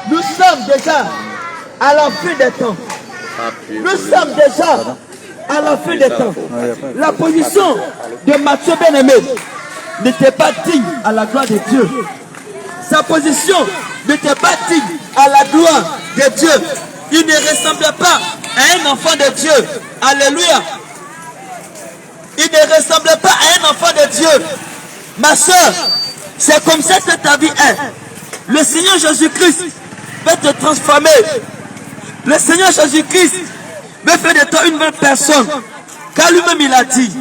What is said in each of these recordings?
Nous sommes déjà à la fin des temps. Nous sommes déjà à la fin des temps. La position de Matthieu bien-aimé n'était pas digne à la gloire de Dieu. Sa position n'était pas digne à la gloire de Dieu. Il ne ressemblait pas à un enfant de Dieu. Alléluia. Il ne ressemblait pas à un enfant de Dieu. Ma soeur, c'est comme ça que ta vie est. Le Seigneur Jésus-Christ va te transformer. Le Seigneur Jésus-Christ veut faire de toi une bonne personne. Car lui-même il a dit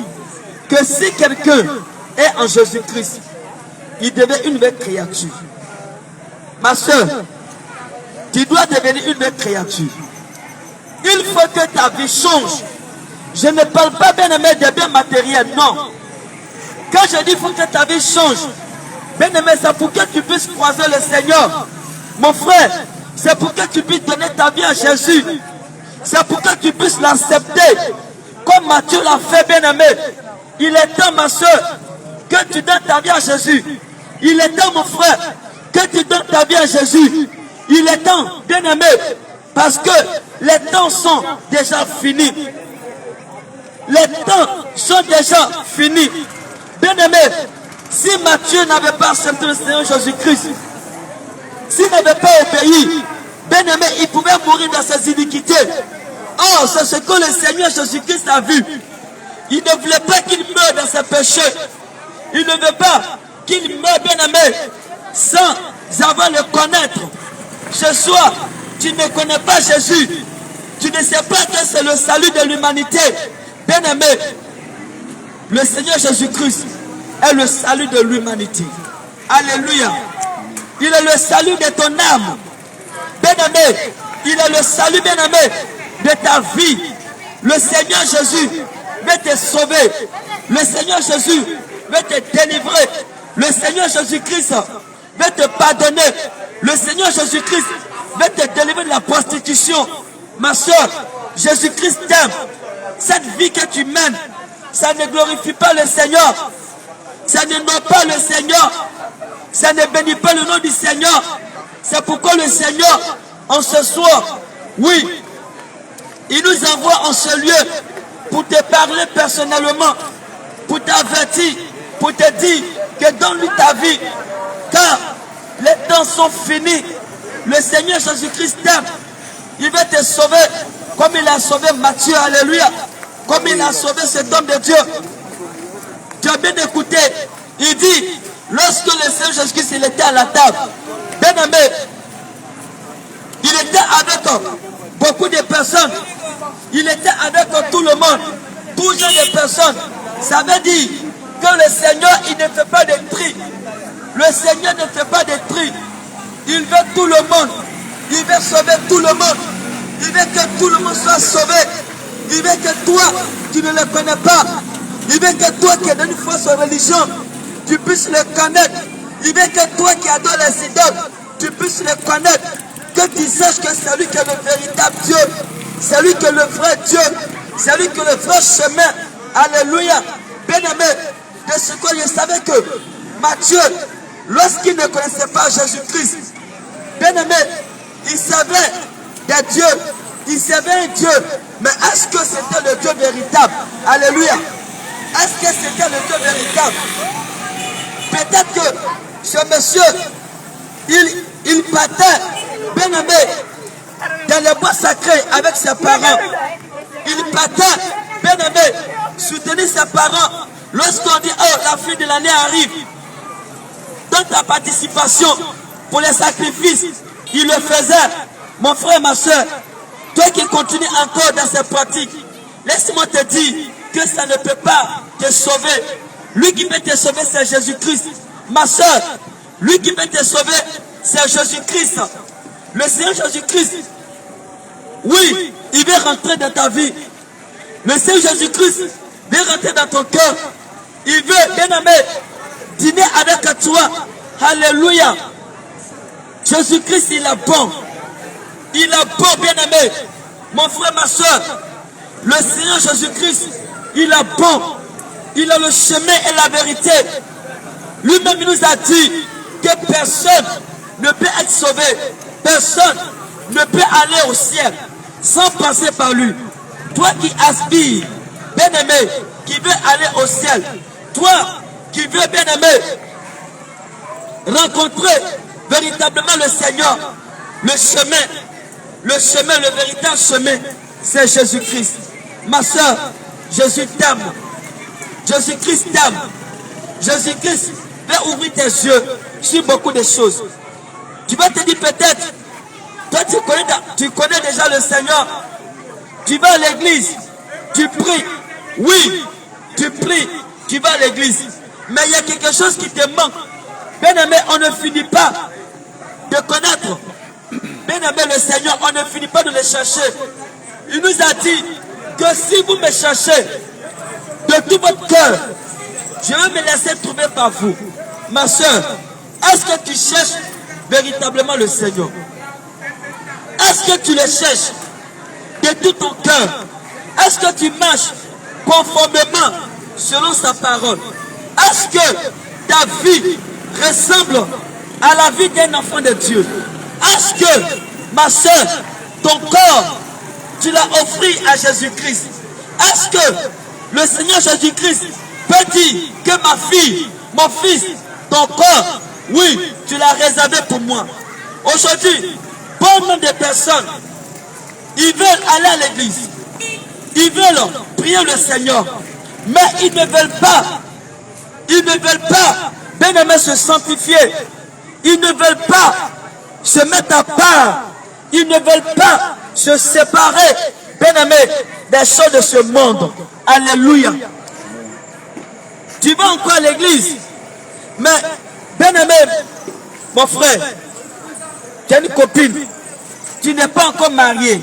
que si quelqu'un est en Jésus-Christ, il devient une nouvelle créature. Ma soeur, tu dois devenir une nouvelle créature. Il faut que ta vie change. Je ne parle pas bien aimé de biens matériels, non. Quand je dis il faut que ta vie change, bien aimé, c'est pour que tu puisses croiser le Seigneur. Mon frère, c'est pour que tu puisses donner ta vie à Jésus. C'est pour que tu puisses l'accepter. Comme Matthieu l'a fait, bien aimé. Il est temps, ma soeur, que tu donnes ta vie à Jésus. Il est temps, mon frère, que tu donnes ta vie à Jésus. Il est temps, bien aimé, parce que les temps sont déjà finis. Les temps sont déjà finis. Bien aimé, si Matthieu n'avait pas accepté le Seigneur Jésus-Christ, s'il n'avait pas obéi, bien aimé, il pouvait mourir dans ses iniquités. Oh, c'est ce que le Seigneur Jésus-Christ a vu. Il ne voulait pas qu'il meure dans ses péchés. Il ne veut pas qu'il meure, bien aimé, sans avoir le connaître. Ce soir, tu ne connais pas Jésus. Tu ne sais pas que c'est le salut de l'humanité. Bien aimé, le Seigneur Jésus-Christ est le salut de l'humanité. Alléluia. Il est le salut de ton âme. Bien aimé, il est le salut, bien aimé, de ta vie. Le Seigneur Jésus veut te sauver. Le Seigneur Jésus veut te délivrer. Le Seigneur Jésus-Christ veut te pardonner. Le Seigneur Jésus-Christ veut te délivrer de la prostitution. Ma soeur, Jésus-Christ t'aime. Cette vie que tu mènes, ça ne glorifie pas le Seigneur. Ça ne nomme pas le Seigneur. Ça ne bénit pas le nom du Seigneur. C'est pourquoi le Seigneur, en ce soir, oui, il nous envoie en ce lieu pour te parler personnellement, pour t'avertir, pour te dire que donne-lui ta vie, car les temps sont finis. Le Seigneur Jésus-Christ t'aime. Il veut te sauver comme il a sauvé Matthieu, alléluia, comme il a sauvé cet homme de Dieu. Tu as bien écouté, il dit, lorsque le Seigneur Jésus-Christ il était à la table, bien aimé, il était avec beaucoup de personnes, il était avec tout le monde, tout genre de personnes. Ça veut dire que le Seigneur, il ne fait pas de tri. Le Seigneur ne fait pas de tri. Il veut tout le monde. Il veut sauver tout le monde. Il veut que tout le monde soit sauvé. Il veut que toi, tu ne le connais pas. Il veut que toi qui es d'une fausse religion, tu puisses le connaître. Il veut que toi qui adores les idoles, tu puisses le connaître. Que tu saches que c'est lui qui est le véritable Dieu. C'est lui qui est le vrai Dieu. C'est lui qui est le vrai chemin. Alléluia. Bien-aimé, de ce que je savais que Matthieu, lorsqu'il ne connaissait pas Jésus-Christ, bien-aimé, il savait des dieux, il savait un Dieu, mais est-ce que c'était le Dieu véritable? Alléluia. Est-ce que c'était le Dieu véritable? Peut-être que ce monsieur, il partait, bien-aimé, dans le bois sacré avec ses parents. Il partait, bien-aimé, soutenir ses parents. Lorsqu'on dit, oh, la fin de l'année arrive, dans ta participation pour les sacrifices, il le faisait. Mon frère, ma soeur, toi qui continues encore dans ces pratiques, laisse-moi te dire que ça ne peut pas te sauver. Lui qui peut te sauver, c'est Jésus-Christ. Ma soeur, lui qui peut te sauver, c'est Jésus-Christ. Le Seigneur Jésus-Christ, oui, il veut rentrer dans ta vie. Le Seigneur Jésus-Christ veut rentrer dans ton cœur. Il veut, bien-aimé, dîner avec toi. Alléluia. Jésus-Christ, il est bon. Il est bon, bien-aimé. Mon frère, ma soeur, le Seigneur Jésus-Christ, il est bon. Il a le chemin et la vérité. Lui-même, il nous a dit que personne ne peut être sauvé Personne ne peut aller au ciel sans passer par lui. Toi qui aspires, bien-aimé, qui veux aller au ciel, toi qui veux, bien-aimé, rencontrer véritablement le Seigneur, le chemin, le véritable chemin, c'est Jésus-Christ. Ma soeur, Jésus t'aime. Jésus-Christ t'aime. Jésus-Christ va ouvrir tes yeux sur beaucoup de choses. Tu vas te dire peut-être, toi tu connais déjà le Seigneur. Tu vas à l'église, tu pries. Oui, tu pries, tu vas à l'église. Mais il y a quelque chose qui te manque. Bien-aimé, on ne finit pas de connaître. Bien-aimé, le Seigneur, on ne finit pas de le chercher. Il nous a dit que si vous me cherchez de tout votre cœur, je vais me laisser trouver par vous. Ma soeur, est-ce que tu cherches véritablement le Seigneur? Est-ce que tu le cherches de tout ton cœur? Est-ce que tu marches conformément selon sa parole? Est-ce que ta vie ressemble à la vie d'un enfant de Dieu? Est-ce que, ma soeur, ton corps, tu l'as offert à Jésus-Christ? Est-ce que le Seigneur Jésus-Christ peut dire que ma fille, mon fils, ton corps, oui, tu l'as réservé pour moi? Aujourd'hui, bon nombre de personnes, ils veulent aller à l'église, ils veulent prier le Seigneur, mais ils ne veulent pas, bien aimé, se sanctifier, ils ne veulent pas se mettre à part, ils ne veulent pas se séparer, bien aimé, des choses de ce monde. Alléluia. Tu vas encore à l'église, mais bien aimé, mon frère, tu as une copine, tu n'es pas encore marié.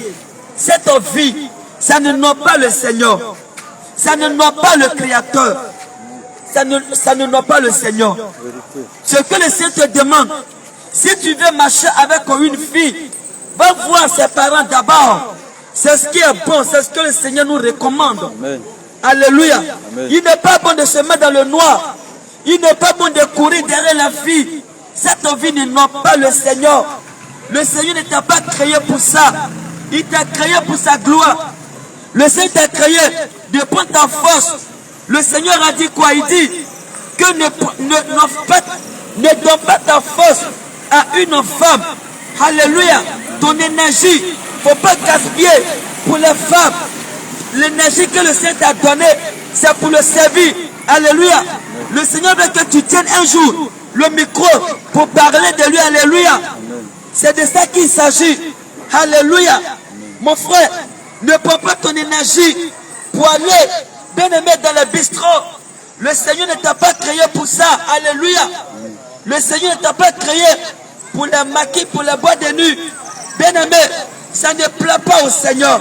Cette vie, ça ne noie pas le Seigneur, ça ne noie pas le Créateur, ça ne noie pas le Seigneur. Ce que le Seigneur te demande, si tu veux marcher avec une fille, va voir ses parents d'abord. C'est ce qui est bon, c'est ce que le Seigneur nous recommande. Amen. Alléluia. Amen. Il n'est pas bon de se mettre dans le noir. Il n'est pas bon de courir derrière la fille. Cette vie ne noie pas le Seigneur. Le Seigneur ne t'a pas créé pour ça. Il t'a créé pour sa gloire. Le Seigneur t'a créé de prendre ta force. Le Seigneur a dit quoi? Il dit que ne donne pas ta force à une femme. Alléluia. Ton énergie, il ne faut pas gaspiller pour les femmes. L'énergie que le Seigneur t'a donnée, c'est pour le servir. Alléluia. Le Seigneur veut que tu tiennes un jour le micro pour parler de lui. Alléluia. C'est de ça qu'il s'agit. Alléluia. Mon frère, ne prends pas ton énergie pour aller, bien aimé, dans le bistrot. Le Seigneur ne t'a pas créé pour ça. Alléluia. Le Seigneur ne t'a pas créé pour les maquis, pour les bois de nuit. Bien aimé, ça ne plaît pas au Seigneur.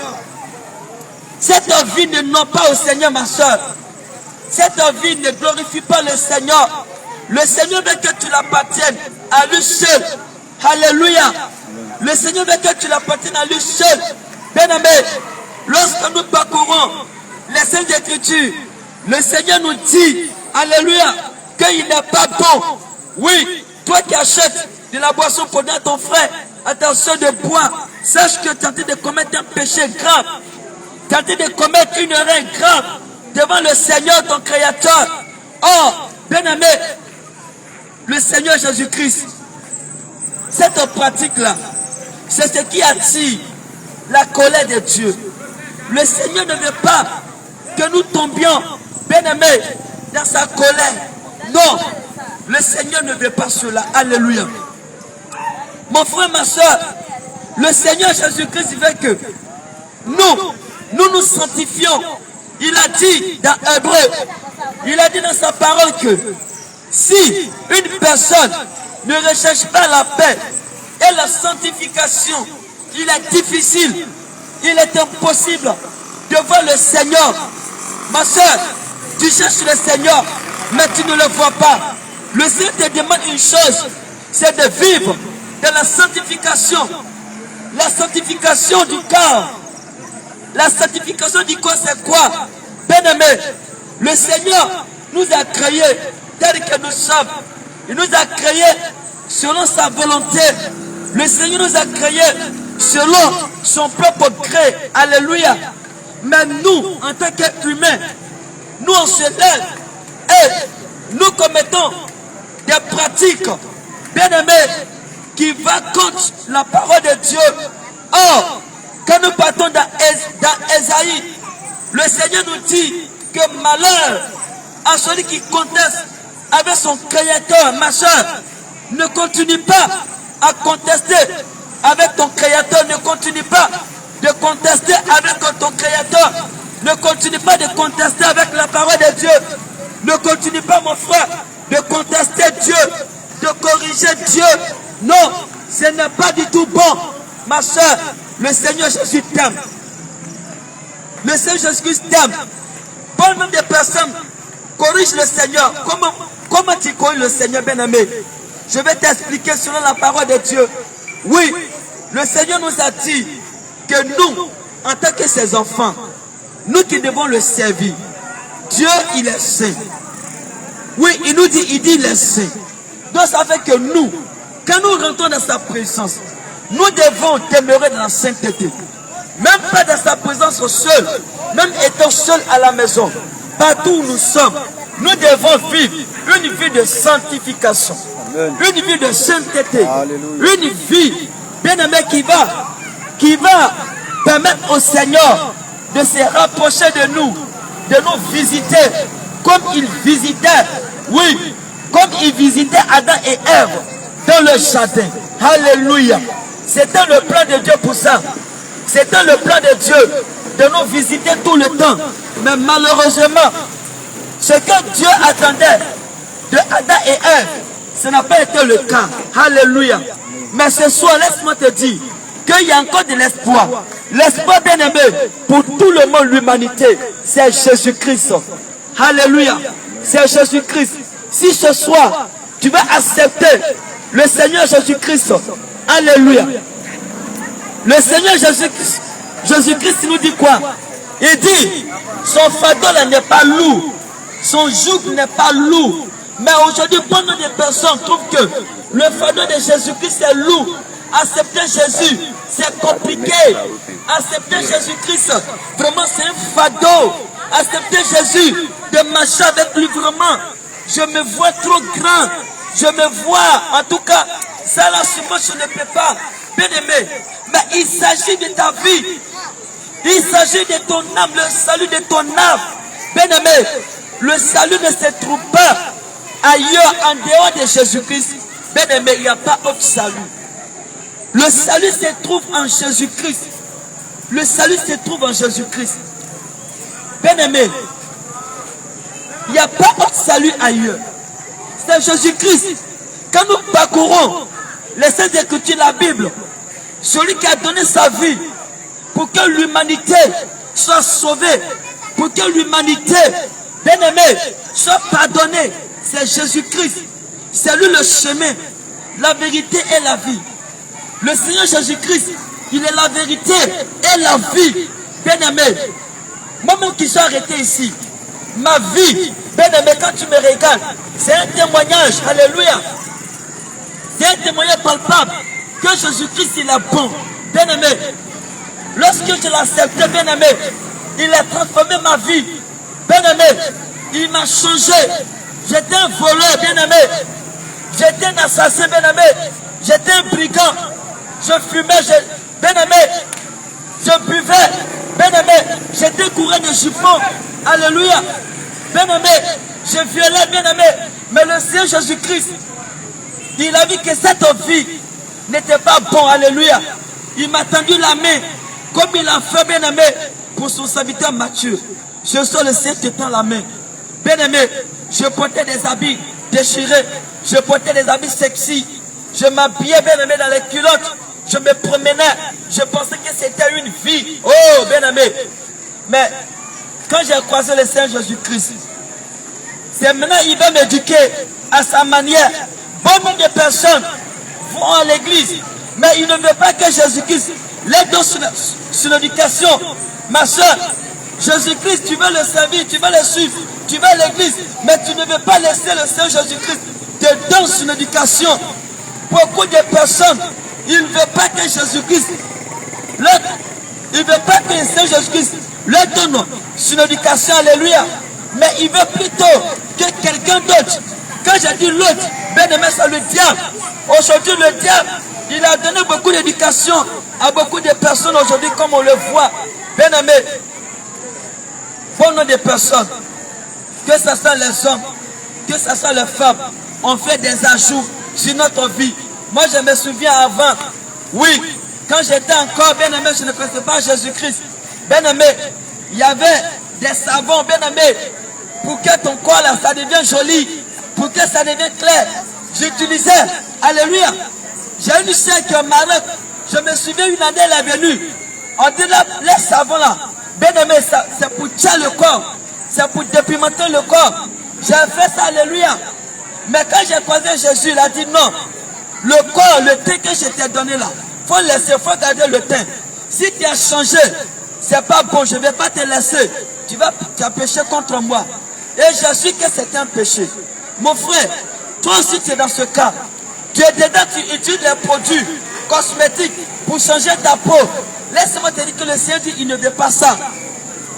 Cette vie ne noie pas au Seigneur, ma soeur. Cette vie ne glorifie pas le Seigneur. Le Seigneur veut que tu l'appartiennes à lui seul. Alléluia. Le Seigneur veut que tu l'appartiennes à lui seul. Bien aimé, lorsque nous parcourons les Saintes Écritures, le Seigneur nous dit, alléluia, qu'il n'est pas bon. Oui, toi qui achètes de la boisson pour donner à ton frère, attention de boire, sache que tu es en train de commettre un péché grave. Tu es en train de commettre une erreur grave devant le Seigneur, ton Créateur. Or, bien aimé, le Seigneur Jésus-Christ, cette pratique-là, c'est ce qui attire la colère de Dieu. Le Seigneur ne veut pas que nous tombions, bien aimé, dans sa colère. Non, le Seigneur ne veut pas cela. Alléluia. Mon frère, ma soeur, le Seigneur Jésus-Christ veut que nous sanctifions. Il a dit dans Hébreu, il a dit dans sa parole que si une personne ne recherche pas la paix et la sanctification, il est difficile, il est impossible de voir le Seigneur. Ma soeur, tu cherches le Seigneur, mais tu ne le vois pas. Le Seigneur te demande une chose, c'est de vivre de la sanctification. La sanctification du corps. La sanctification du corps, c'est quoi? Bien-aimé, le Seigneur nous a créés tel que nous sommes. Il nous a créés selon sa volonté. Le Seigneur nous a créés selon son propre gré. Alléluia. Mais nous, en tant qu'humains, nous on se lève et nous commettons des pratiques, bien aimés, qui vont contre la parole de Dieu. Or, quand nous partons dans Ésaïe, le Seigneur nous dit que malheur à celui qui conteste avec son Créateur. Ma soeur, ne continue pas à contester avec ton Créateur. Ne continue pas de contester avec ton Créateur. Ne continue pas de contester avec la parole de Dieu. Ne continue pas, mon frère, de contester Dieu, de corriger Dieu. Non, ce n'est pas du tout bon. Ma soeur, le Seigneur Jésus t'aime. Le Seigneur Jésus t'aime. Pas même des personnes corrige le Seigneur. Comment tu corriges le Seigneur, bien-aimé? Je vais t'expliquer selon la parole de Dieu. Oui, le Seigneur nous a dit que nous, en tant que ses enfants, nous qui devons le servir, Dieu, il est saint. Oui, il dit il est saint. Donc ça fait que nous, quand nous rentrons dans sa présence, nous devons demeurer dans la sainteté. Même pas dans sa présence seul, même étant seul à la maison, partout où nous sommes, nous devons vivre une vie de sanctification. Amen. Une vie de sainteté. Alléluia. Une vie, bien aimé, qui va permettre au Seigneur de se rapprocher de nous visiter comme il visitait, oui, comme il visitait Adam et Ève dans le jardin. Alléluia. C'était le plan de Dieu pour ça. C'était le plan de Dieu de nous visiter tout le temps. Mais malheureusement, ce que Dieu attendait de Adam et Ève, ce n'a pas été le cas. Alléluia. Mais ce soir, laisse-moi te dire qu'il y a encore de l'espoir. L'espoir, bien aimé, pour tout le monde, l'humanité, c'est Jésus-Christ. Alléluia. C'est Jésus-Christ. Si ce soir, tu vas accepter le Seigneur Jésus-Christ, alléluia. Le Seigneur Jésus-Christ nous dit quoi? Il dit, son fardeau là n'est pas lourd, son joug n'est pas lourd. Mais aujourd'hui, beaucoup de personnes trouvent que le fardeau de Jésus-Christ est lourd. Accepter Jésus, c'est compliqué. Accepter Jésus-Christ, vraiment c'est un fardeau. Accepter Jésus, de marcher avec lui vraiment. Je me vois trop grand. Je me vois, en tout cas, ça là, moi je ne peux pas. Bien aimé, mais il s'agit de ta vie. Il s'agit de ton âme, le salut de ton âme. Bien aimé, le salut ne se trouve pas ailleurs, en dehors de Jésus-Christ. Bien aimé, il n'y a pas autre salut. Le salut se trouve en Jésus-Christ. Le salut se trouve en Jésus-Christ. Bien aimé, il n'y a pas autre salut ailleurs. C'est Jésus-Christ. Quand nous parcourons les Saintes Écritures, la Bible, celui qui a donné sa vie pour que l'humanité soit sauvée, pour que l'humanité, bien aimée, soit pardonnée, c'est Jésus-Christ. C'est lui le chemin, la vérité et la vie. Le Seigneur Jésus-Christ, il est la vérité et la vie. Bien aimé, moi-même qui suis arrêté ici, ma vie, bien aimé, quand tu me regardes, c'est un témoignage, alléluia. C'est un témoignage palpable que Jésus-Christ, il est bon. Bien aimé, lorsque je l'ai accepté, bien aimé, il a transformé ma vie. Bien aimé, il m'a changé. J'étais un voleur, bien aimé. J'étais un assassin, bien aimé. J'étais un brigand. Je fumais, bien aimé. Je buvais, bien aimé. J'étais courant de chiffon. Alléluia. Bien aimé, je violais, bien aimé. Mais le Seigneur Jésus-Christ, il a vu que cette vie n'était pas bon. Alléluia. Il m'a tendu la main, comme il a fait, bien aimé, pour son serviteur Matthieu. Je sors le Seigneur qui tend la main. Bien aimé, je portais des habits déchirés. Je portais des habits sexy. Je m'habillais, bien aimé, dans les culottes. Je me promenais. Je pensais que c'était une vie. Oh, bien aimé. Mais quand j'ai croisé le Seigneur Jésus-Christ, c'est maintenant il va m'éduquer à sa manière. Beaucoup de personnes vont à l'église, mais ils ne veulent pas que Jésus-Christ les donne sur l'éducation. Ma soeur, Jésus-Christ, tu veux le servir, tu veux le suivre, tu vas à l'église, mais tu ne veux pas laisser le Seigneur Jésus-Christ te donner son éducation. Beaucoup de personnes il ne veut pas que Jésus-Christ, il ne veut pas que le Seigneur Jésus-Christ leur donne son éducation, alléluia. Mais il veut plutôt que quelqu'un d'autre, quand j'ai dit l'autre, bien aimé, c'est le diable. Aujourd'hui, le diable, il a donné beaucoup d'éducation à beaucoup de personnes aujourd'hui, comme on le voit. Bien aimé, bon nombre de personnes, que ce soit les hommes, que ce soit les femmes, on fait des ajouts sur notre vie. Moi, je me souviens avant, oui, quand j'étais encore bien aimé, je ne connaissais pas Jésus-Christ. Bien aimé, il y avait des savons, bien aimé, pour que ton corps là, ça devienne joli, pour que ça devienne clair. J'utilisais, alléluia, j'ai une sœur qui est malade. Je me souviens une année, elle est venue. On dit là, les savons là, bien aimé, c'est pour tuer le corps, c'est pour dépimenter le corps. J'ai fait ça, alléluia. Mais quand j'ai croisé Jésus, il a dit non, le corps, le teint que je t'ai donné là, faut laisser, faut garder le teint. Si tu as changé, c'est pas bon, je ne vais pas te laisser. Tu as péché contre moi. Et je suis que c'est un péché. Mon frère, toi aussi tu es dans ce cas. Tu es dedans, tu utilises les produits cosmétiques pour changer ta peau. Laisse-moi te dire que le Seigneur dit, il ne veut pas ça.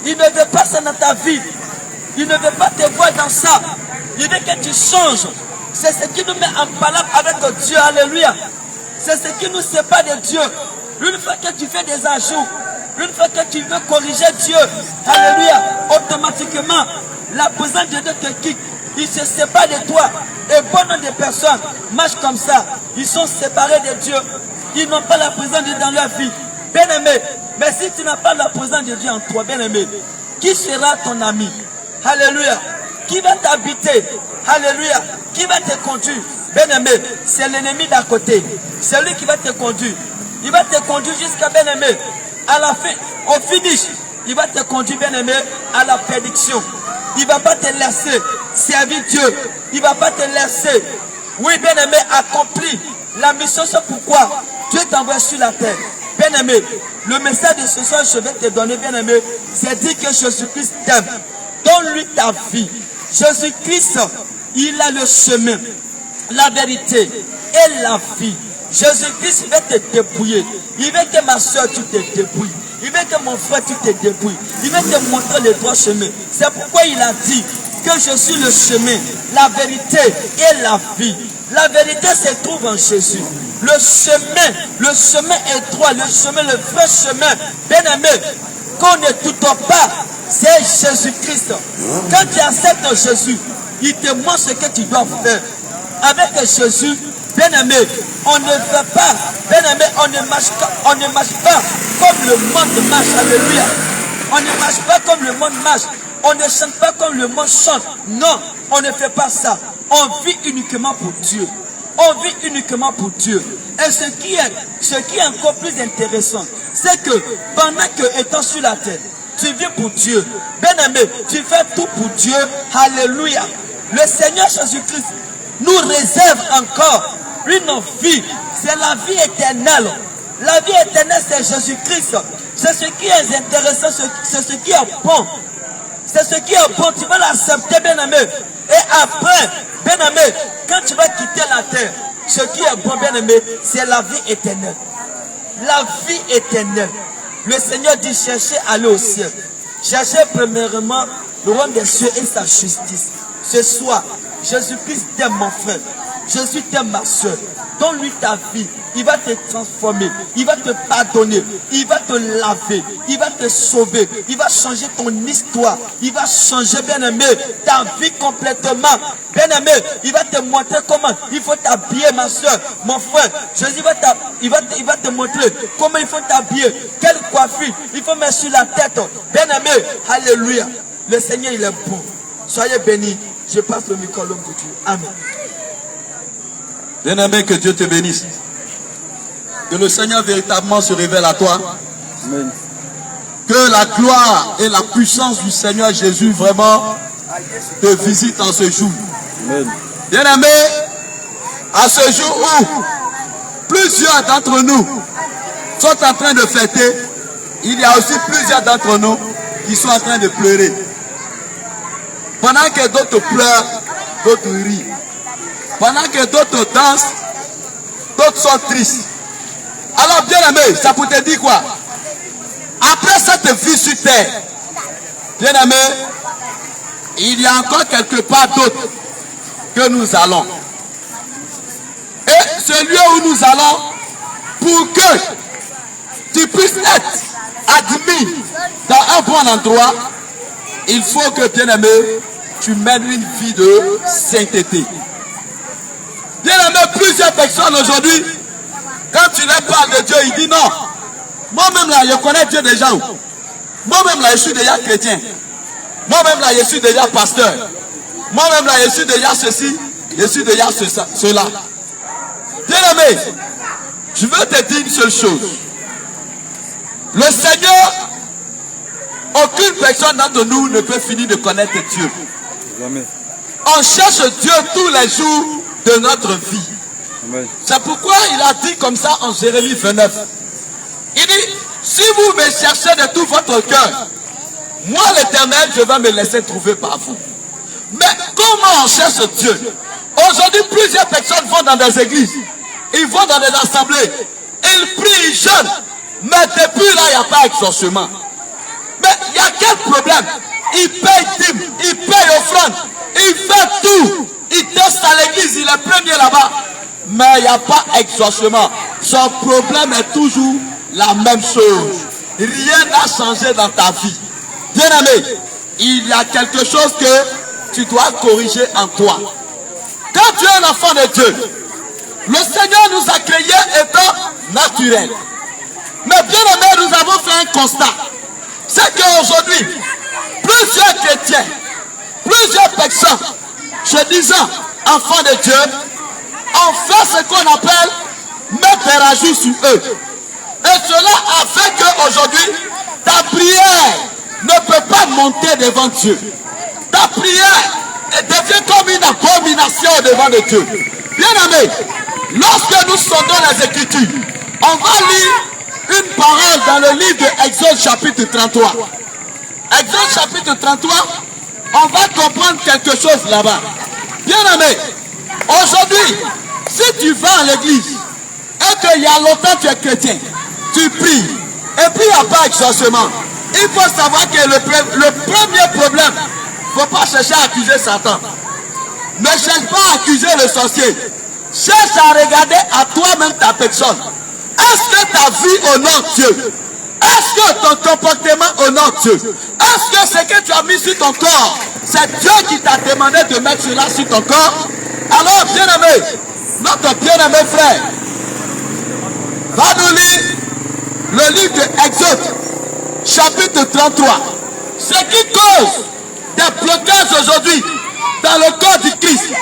Il ne veut pas ça dans ta vie. Il ne veut pas te voir dans ça. Il veut que tu changes. C'est ce qui nous met en palabre avec Dieu. Alléluia. C'est ce qui nous sépare de Dieu. Une fois que tu fais des ajouts, une fois que tu veux corriger Dieu, alléluia, automatiquement, la présence de Dieu te quitte. Il se sépare de toi. Et bon nombre de personnes marchent comme ça. Ils sont séparés de Dieu. Ils n'ont pas la présence de Dieu dans leur vie. Bien-aimé, mais si tu n'as pas la présence de Dieu en toi, bien-aimé, qui sera ton ami? Alléluia. Qui va t'habiter? Alléluia. Qui va te conduire? Bien-aimé, c'est l'ennemi d'à côté. C'est lui qui va te conduire. Il va te conduire jusqu'à, bien-aimé, à la fin, au finish. Il va te conduire, bien-aimé, à la prédiction. Il ne va pas te laisser servir Dieu. Il ne va pas te laisser, oui, bien-aimé, accomplir la mission. C'est pourquoi Dieu t'envoie sur la terre. Bien-aimé, le message de ce soir, je vais te donner, bien-aimé, c'est dire que Jésus-Christ t'aime. Donne-lui ta vie. Jésus-Christ, il a le chemin, la vérité et la vie. Jésus-Christ va te débrouiller. Il veut que ma soeur, tu te débrouilles. Il veut que mon frère, tu te débrouilles. Il veut te montrer le droit chemin. C'est pourquoi il a dit que je suis le chemin, la vérité et la vie. La vérité se trouve en Jésus. Le chemin étroit, le chemin, le vrai chemin, bien aimé, qu'on ne doute pas, c'est Jésus-Christ. Quand tu acceptes Jésus, il te montre ce que tu dois faire. Avec Jésus, bien aimé, on ne fait pas, bien aimé, on ne marche pas comme le monde marche, alléluia. On ne marche pas comme le monde marche. On ne chante pas comme le monde chante. Non, on ne fait pas ça. On vit uniquement pour Dieu. On vit uniquement pour Dieu. Et ce qui est encore plus intéressant, c'est que pendant que étant sur la terre, tu vis pour Dieu. Bien aimé, tu fais tout pour Dieu. Alléluia. Le Seigneur Jésus-Christ nous réserve encore une vie. C'est la vie éternelle. La vie éternelle, c'est Jésus-Christ. C'est ce qui est intéressant, c'est ce qui est bon. C'est ce qui est bon, tu vas l'accepter, bien aimé. Et après, bien aimé, quand tu vas quitter la terre, ce qui est bon, bien aimé, c'est la vie éternelle. La vie éternelle. Le Seigneur dit, cherchez à aller au ciel. Cherchez premièrement le royaume des cieux et sa justice. Ce soir, Jésus-Christ t'aime, mon frère. Jésus t'aime, ma soeur. Donne-lui ta vie. Il va te transformer. Il va te pardonner. Il va te laver. Il va te sauver. Il va changer ton histoire. Il va changer, bien aimé, ta vie complètement. Bien aimé, il va te montrer comment il faut t'habiller, ma soeur, mon frère. Jésus il va te montrer comment il faut t'habiller. Quelle coiffure il faut mettre sur la tête. Bien aimé, alléluia. Le Seigneur, il est bon. Soyez bénis. Je passe le micro à l'homme de Dieu. Amen. Bien-aimé, que Dieu te bénisse. Que le Seigneur véritablement se révèle à toi. Amen. Que la gloire et la puissance du Seigneur Jésus vraiment te visitent en ce jour. Bien-aimé, à ce jour où plusieurs d'entre nous sont en train de fêter, il y a aussi plusieurs d'entre nous qui sont en train de pleurer. Pendant que d'autres pleurent, d'autres rient. Pendant que d'autres dansent, d'autres sont tristes. Alors, bien-aimé, ça peut te dire quoi? Après cette vie sur terre, bien-aimé, il y a encore quelque part d'autre que nous allons. Et ce lieu où nous allons, pour que tu puisses être admis dans un bon endroit, il faut que, bien-aimé, tu mènes une vie de sainteté. Bien-aimé, plusieurs personnes aujourd'hui, quand tu leur parles de Dieu, ils disent non. Moi-même là, je connais Dieu déjà. Moi-même là, je suis déjà chrétien. Moi-même là, je suis déjà pasteur. Moi-même là, je suis déjà ceci. Je suis déjà cela. Bien-aimé, je veux te dire une seule chose. Le Seigneur, aucune personne d'entre nous ne peut finir de connaître Dieu. Jamais. On cherche Dieu tous les jours de notre vie. C'est pourquoi il a dit comme ça en Jérémie 29. Il dit, si vous me cherchez de tout votre cœur, moi l'Éternel, je vais me laisser trouver par vous. Mais comment on cherche Dieu? Aujourd'hui, plusieurs personnes vont dans des églises, ils vont dans des assemblées, ils prient, ils jeûnent, mais depuis là, il n'y a pas d'exaucement. Mais il y a quel problème? Il paye dîme, il paye offrande, il fait tout, il teste à l'église, il est premier là-bas, mais il n'y a pas d'exaucement. Son problème est toujours la même chose. Rien n'a changé dans ta vie. Bien-aimé, il y a quelque chose que tu dois corriger en toi. Quand tu es un enfant de Dieu, le Seigneur nous a créés étant naturels. Mais bien-aimé, nous avons fait un constat. C'est qu'aujourd'hui, plusieurs chrétiens, plusieurs personnes, se disant enfants de Dieu, ont fait ce qu'on appelle mettre des rajouts sur eux. Et cela a fait qu'aujourd'hui, ta prière ne peut pas monter devant Dieu. Ta prière devient comme une abomination devant de Dieu. Bien-aimé, lorsque nous sondons les Écritures, on va lire une parole dans le livre de Exode chapitre 33. Exode chapitre 33, on va comprendre quelque chose là-bas. Bien-aimé, aujourd'hui, si tu vas à l'église et qu'il y a longtemps tu es chrétien, tu pries, et puis il n'y a pas d'exaucement, il faut savoir que le premier problème, il ne faut pas chercher à accuser Satan. Ne cherche pas à accuser le sorcier. Cherche à regarder à toi-même ta personne. Est-ce que ta vie honore Dieu? Est-ce que ton comportement honore Dieu? Est-ce que ce que tu as mis sur ton corps, c'est Dieu qui t'a demandé de mettre cela sur ton corps? Alors, bien-aimé, notre bien-aimé frère, va nous lire le livre de Exode, chapitre 33. Ce qui cause des blocages aujourd'hui dans le corps du Christ,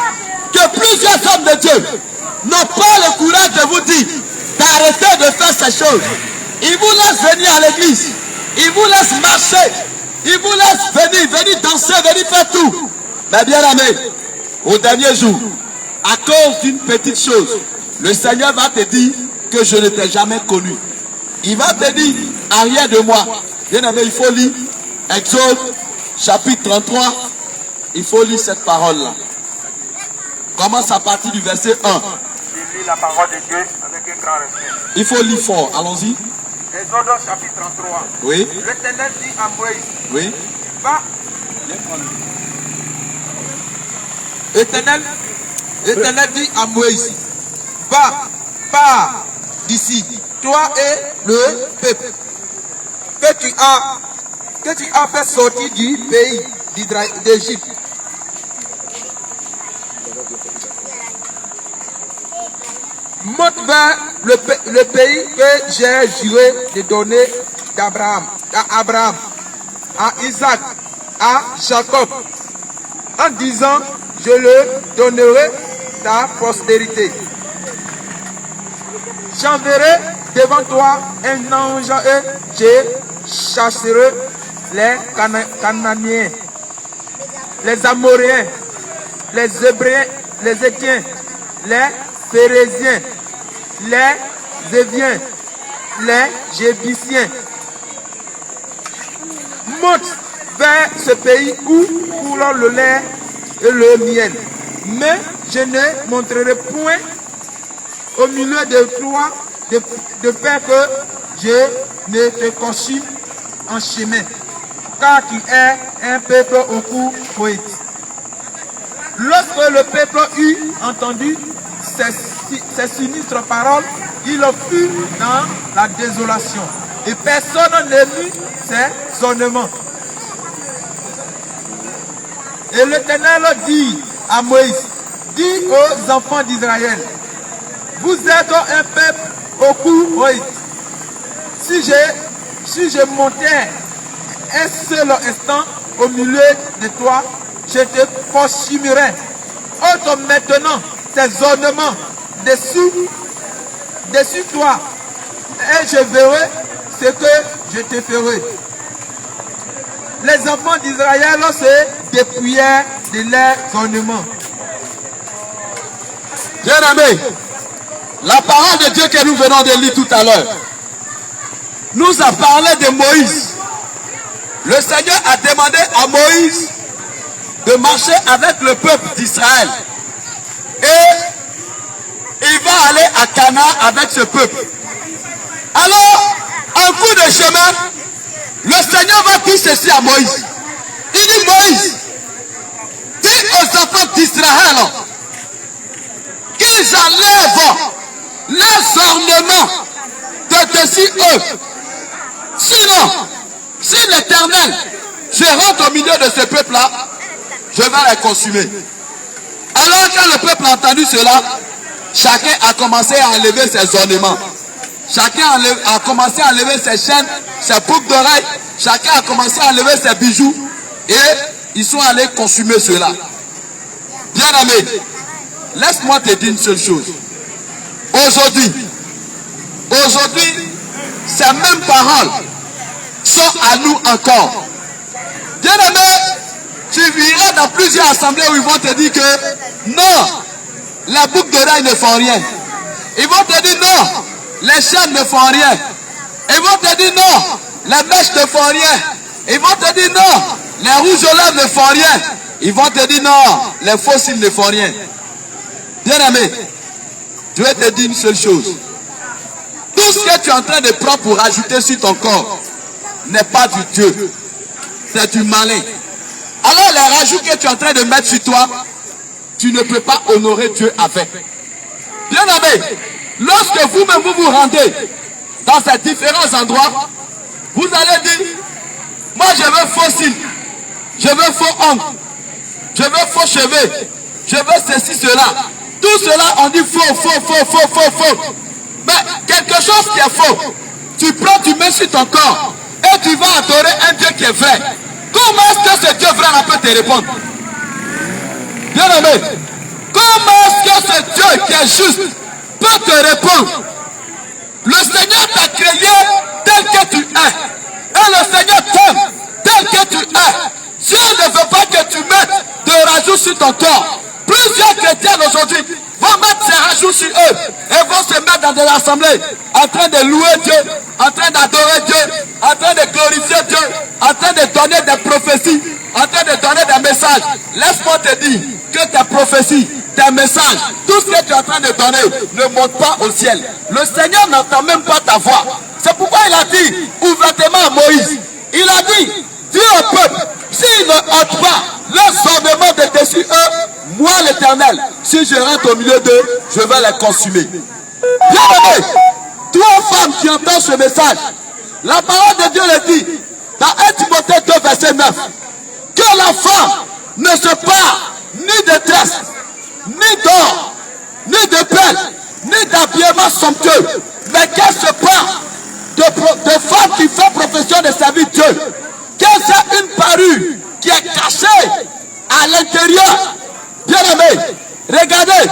que plusieurs hommes de Dieu n'ont pas le courage de vous dire d'arrêter de faire ces choses. Ils vous laissent venir à l'église, ils vous laissent marcher, ils vous laissent venir danser, venir faire tout. Mais bien aimé, au dernier jour, à cause d'une petite chose, le Seigneur va te dire que je ne t'ai jamais connu. Il va te dire, arrière de moi. Bien aimé, il faut lire Exode chapitre 33. Il faut lire cette parole-là. Commence à partir du verset 1. Je lis la parole de Dieu avec un grand respect. Il faut lire fort. Allons-y. Exode chapitre 33. Oui. L'Éternel dit à Moïse, Oui. va. L'Éternel dit à Moïse, va, pars d'ici, toi et le peuple que tu as fait sortir du pays d'Égypte. Monte vers le pays que j'ai juré de donner à Abraham, à Isaac, à Jacob, en disant, je le donnerai ta postérité. J'enverrai devant toi un ange et je chasserai les Cananéens, les Amoréens, les Hébreux, les Étiens, les Phérésiens, les Éviens, les Jébusiens. Monte vers ce pays où coulent le lait et le miel. Mais je ne montrerai point au milieu de toi de peur que je ne te consume en chemin, car tu es un peuple au cou poète. Lorsque le peuple eut entendu ces sinistres paroles, il fut dans la désolation, et personne ne vit ses ornements. Et l'Éternel dit à Moïse, dis aux enfants d'Israël, vous êtes un peuple au cou poète. Si je montais un seul instant au milieu de toi, je te consumerai. Ôte maintenant tes ornements dessus toi, et je verrai ce que je te ferai. Les enfants d'Israël se dépouillèrent de leurs ornements. Bien-aimés, la parole de Dieu que nous venons de lire tout à l'heure nous a parlé de Moïse. Le Seigneur a demandé à Moïse de marcher avec le peuple d'Israël. Et il va aller à Canaan avec ce peuple. Alors, en cours de chemin, le Seigneur va dire ceci à Moïse. Il dit, Moïse, dis aux enfants d'Israël qu'ils enlèvent les ornements de dessus eux. Sinon, si l'Éternel se rentre au milieu de ce peuple-là, je vais les consumer. Alors quand le peuple a entendu cela, chacun a commencé à enlever ses ornements. Chacun a commencé à enlever ses chaînes, ses boucles d'oreilles. Chacun a commencé à enlever ses bijoux. Et ils sont allés consumer cela. Bien-aimé, laisse-moi te dire une seule chose. Aujourd'hui, ces mêmes paroles sont à nous encore. Bien-aimé, tu verras dans plusieurs assemblées où ils vont te dire que non, les boucles d'oreilles ne font rien. Ils vont te dire non, les chaînes ne font rien. Ils vont te dire non, les mèches ne font rien. Ils vont te dire non, les rouges aux lèvres ne font rien. Ils vont te dire non, les fossiles ne font rien. Bien-aimé, je vais te dire une seule chose. Tout ce que tu es en train de prendre pour ajouter sur ton corps n'est pas du Dieu. C'est du malin. Alors les rajouts que tu es en train de mettre sur toi, tu ne peux pas honorer Dieu avec. Bien-aimé, lorsque vous-même vous rendez dans ces différents endroits, vous allez dire, moi je veux faux cils, je veux faux ongles, je veux faux cheveux, je veux ceci, cela. Tout cela on dit faux. Mais quelque chose qui est faux, tu prends, tu mets sur ton corps et tu vas adorer un Dieu qui est vrai. Comment est-ce que ce Dieu vrai là peut te répondre? Bien-aimé, comment est-ce que ce Dieu qui est juste peut te répondre? Le Seigneur t'a créé tel que tu es. Et le Seigneur t'aime tel que tu es. Dieu ne veut pas que tu mettes de rajouts sur ton corps. Plusieurs chrétiens aujourd'hui vont mettre ces rajouts sur eux et vont se mettre dans des assemblées en train de louer Dieu, en train d'adorer Dieu, en train de glorifier Dieu, en train de donner des prophéties, en train de donner des messages. Laisse-moi te dire que tes prophéties, tes messages, tout ce que tu es en train de donner ne monte pas au ciel. Le Seigneur n'entend même pas ta voix. C'est pourquoi il a dit ouvertement à Moïse, il a dit, dis au peuple, s'ils ne ôtent pas les ornements de dessus eux, moi l'Éternel, si je rentre au milieu d'eux, je vais les consumer. Bien-aimé, toi femme qui entends ce message, la parole de Dieu le dit, dans 1 Timothée 2 verset 9, que la femme ne se pare ni de tresse, ni d'or, ni de perles, ni d'habillement somptueux, mais qu'elle se pare de femmes qui font profession de servir Dieu, qu'elle ait une parure qui est cachée à l'intérieur. Bien-aimé, regardez,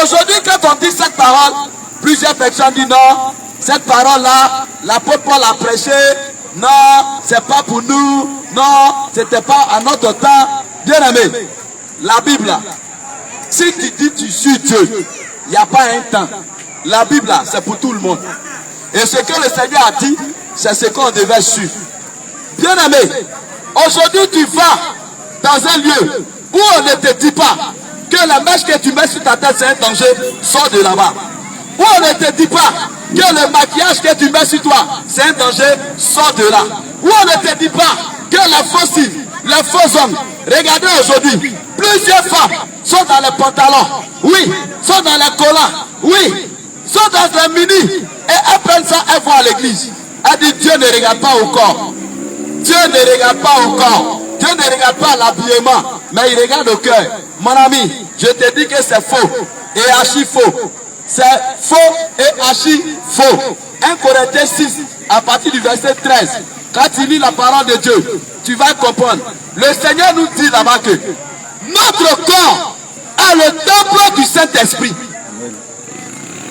aujourd'hui quand on dit cette parole, plusieurs personnes disent non, cette parole-là, l'apôtre Paul a prêché, non, c'est pas pour nous, non, c'était pas à notre temps. Bien-aimé, la Bible, si tu dis tu suis Dieu, il n'y a pas un temps. La Bible, c'est pour tout le monde. Et ce que le Seigneur a dit, c'est ce qu'on devait suivre. Bien-aimé, aujourd'hui tu vas dans un lieu où on ne te dit pas que la mèche que tu mets sur ta tête c'est un danger, sors de là-bas. Où Où on ne te dit pas que le maquillage que tu mets sur toi, c'est un danger, sors de là. Où on ne te dit pas que les faux cils, les faux hommes, regardez aujourd'hui, plusieurs femmes sont dans les pantalons, oui, sont dans les collants, oui, sont dans les mini, et elles prennent ça, elles vont à l'église. Elle dit, Dieu ne regarde pas au corps. Dieu ne regarde pas au corps. Dieu ne regarde pas l'habillement, mais il regarde au cœur. Mon ami, je te dis que c'est faux et archi faux. C'est faux et archi faux. 1 Corinthiens 6, à partir du verset 13. Quand tu lis la parole de Dieu, tu vas comprendre. Le Seigneur nous dit là-bas que notre corps est le temple du Saint-Esprit.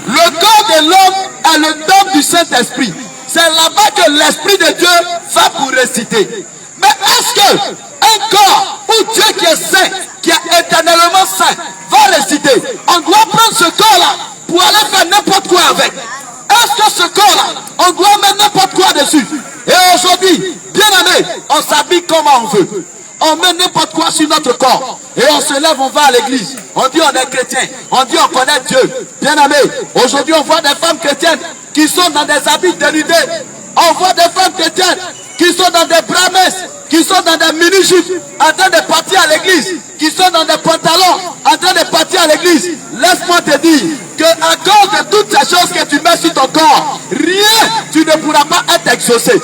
Le corps de l'homme est le temple du Saint-Esprit. C'est là-bas que l'Esprit de Dieu va pour réciter. Mais est-ce que un corps où Dieu qui est saint, qui est éternellement saint, va réciter? On doit prendre ce corps-là pour aller faire n'importe quoi avec. Est-ce que ce corps-là, on doit mettre n'importe quoi dessus? Et aujourd'hui, bien aimé, on s'habille comme on veut. On met n'importe quoi sur notre corps. Et on se lève, on va à l'église. On dit on est chrétien. On dit on connaît Dieu. Bien aimé, aujourd'hui on voit des femmes chrétiennes qui sont dans des habits dénudés. On voit des femmes chrétiennes qui sont dans des bras-messes, qui sont dans des mini-jupes, en train de partir à l'église, qui sont dans des pantalons, en train de partir à l'église. Laisse-moi te dire qu'à cause de toutes ces choses que tu mets sur ton corps, rien, tu ne pourras pas être exaucé.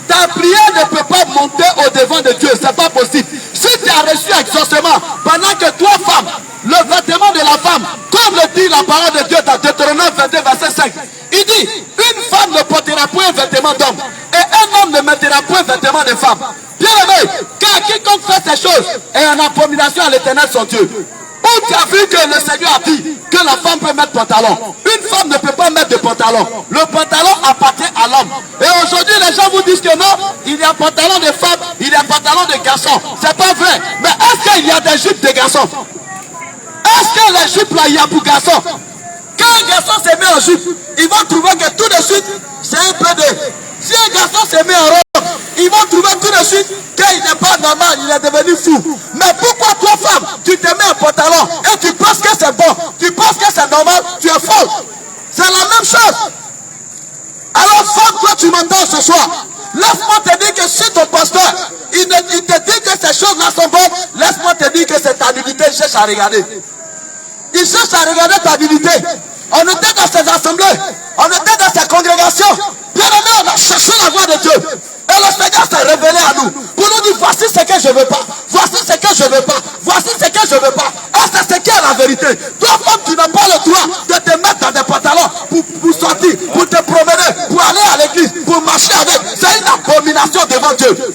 Ta prière ne peut pas monter au devant de Dieu, c'est pas possible. Si tu as reçu exaucement, pendant que toi, femme, le vêtement de la femme, comme le dit la parole de Dieu dans Deutéronome 22, verset 5, il dit, une femme ne portera point un vêtement d'homme, et un homme ne mettra point un vêtement de femme. Bien aimé, car quiconque fait ces choses est en abomination à l'Éternel son Dieu. Où tu as vu que le Seigneur a dit que la femme peut mettre pantalon? Une femme ne peut pas mettre de pantalon. Le pantalon appartient à l'homme. Et aujourd'hui, les gens vous disent que non, il y a pantalon de femme, il y a pantalon de garçon. C'est pas vrai. Mais est-ce qu'il y a des jupes de garçons? Est-ce que les jupes là, il y a pour garçons? Quand un garçon se met en jupe, ils vont trouver que tout de suite, c'est un peu de... Si un garçon se met en robe, ils vont trouver tout de suite qu'il n'est pas normal, il est devenu fou. Mais pourquoi toi, femme, tu te mets en pantalon et tu penses que c'est bon, tu penses que c'est normal, tu es folle. C'est la même chose. Alors, femme, toi, tu m'entends ce soir. Laisse-moi te dire que si ton pasteur, il te dit que ces choses-là sont bonnes, laisse-moi te dire que c'est ta nudité, il cherche à regarder. Il cherche à regarder ta nudité. On était dans ces assemblées, on était dans ces congrégations. Bien aimé, on a cherché la voix de Dieu. Et le Seigneur s'est révélé à nous. Pour nous dire, voici ce que je ne veux pas. Voici ce que je ne veux pas. Voici ce que je ne veux pas. Et c'est ce qui est la vérité. Toi, femme, tu n'as pas le droit de te mettre dans des pantalons pour sortir, pour te promener, pour aller à l'église, pour marcher avec. C'est une abomination devant Dieu.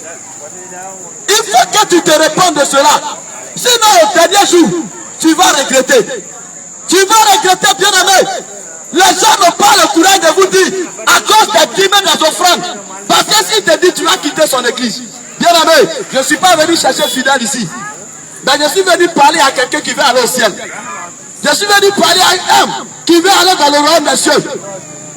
Il faut que tu te répondes de cela. Sinon, au dernier jour, tu vas regretter. Tu vas regretter, bien aimé. Les gens n'ont pas le courage de vous dire à cause des dîmes des offrandes. Parce que s'il te dit tu vas quitter son église. Bien aimé, je ne suis pas venu chercher fidèle ici. Mais je suis venu parler à quelqu'un qui veut aller au ciel. Je suis venu parler à un homme qui veut aller dans le royaume des cieux.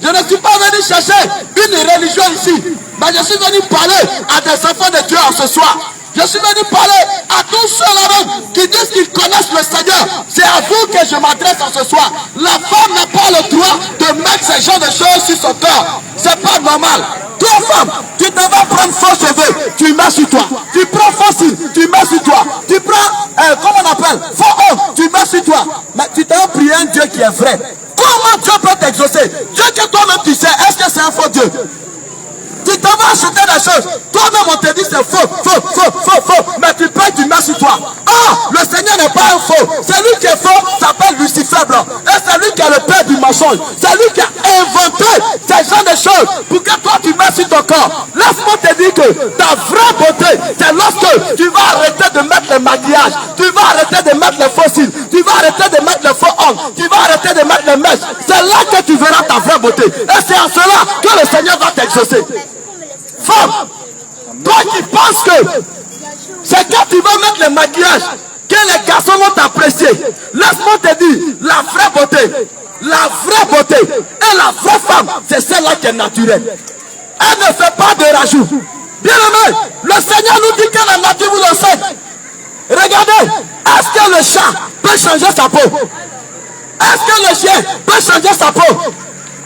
Je ne suis pas venu chercher une religion ici. Mais je suis venu parler à des enfants de Dieu en ce soir. Je suis venu parler à tous ceux là-même qui disent qu'ils connaissent le Seigneur. C'est à vous que je m'adresse en ce soir. La femme n'a pas le droit de mettre ce genre de choses sur son corps. C'est pas normal. Toi, femme, tu devais prendre faux cheveux, tu mets sur toi. Tu prends faux cils, tu mets sur toi. Tu prends, comment on appelle, faux homme, tu mets sur toi. Mais tu t'as prié un Dieu qui est vrai. Comment Dieu peut t'exaucer? Dieu que toi-même tu sais, est-ce que c'est un faux Dieu? Tu t'en vas acheter des choses. Toi-même on te dit c'est faux. Mais tu payes, tu mets sur toi. Ah, le Seigneur n'est pas un faux. Celui qui est faux s'appelle Lucifer blanc. Et c'est lui qui est le père du mensonge. C'est lui qui a inventé ces genres de choses pour que toi tu mets sur ton corps. Laisse-moi te dire que ta vraie beauté, c'est lorsque tu vas arrêter de mettre le maquillage. Tu vas arrêter de mettre les faux cils. Tu vas arrêter de mettre les faux ongles. Tu vas arrêter de mettre les mèches. C'est là que tu verras ta vraie beauté. Et c'est en cela que le Seigneur va t'exaucer. Femme, toi qui penses que c'est quand tu vas mettre le maquillage que les garçons vont t'apprécier. Laisse-moi te dire, la vraie beauté et la vraie femme, c'est celle-là qui est naturelle. Elle ne fait pas de rajout. Bien aimé, le Seigneur nous dit que la nature vous l'enseigne. Regardez, est-ce que le chat peut changer sa peau? Est-ce que le chien peut changer sa peau?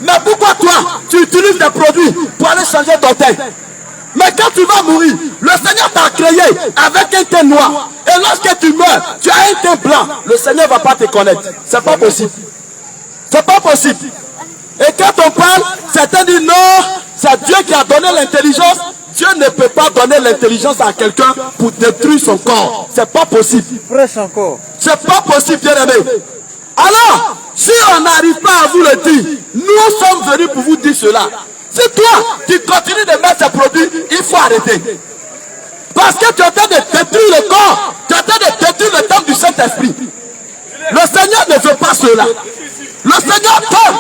Mais pourquoi toi, tu utilises des produits pour aller changer ton teint? Mais quand tu vas mourir, le Seigneur t'a créé avec un teint noir. Et lorsque tu meurs, tu as un teint blanc. Le Seigneur ne va pas te connaître. C'est pas possible. C'est pas possible. Et quand on parle, certains disent non, c'est Dieu qui a donné l'intelligence. Dieu ne peut pas donner l'intelligence à quelqu'un pour détruire son corps. C'est pas possible. C'est pas possible, bien aimé. Alors, si on n'arrive pas à vous le dire, nous sommes venus pour vous dire cela. Si toi, tu continues de mettre ces produits, il faut arrêter. Parce que tu es en train de détruire le corps. Tu es en train de détruire le temple du Saint-Esprit. Le Seigneur ne veut pas cela. Le Seigneur t'aime.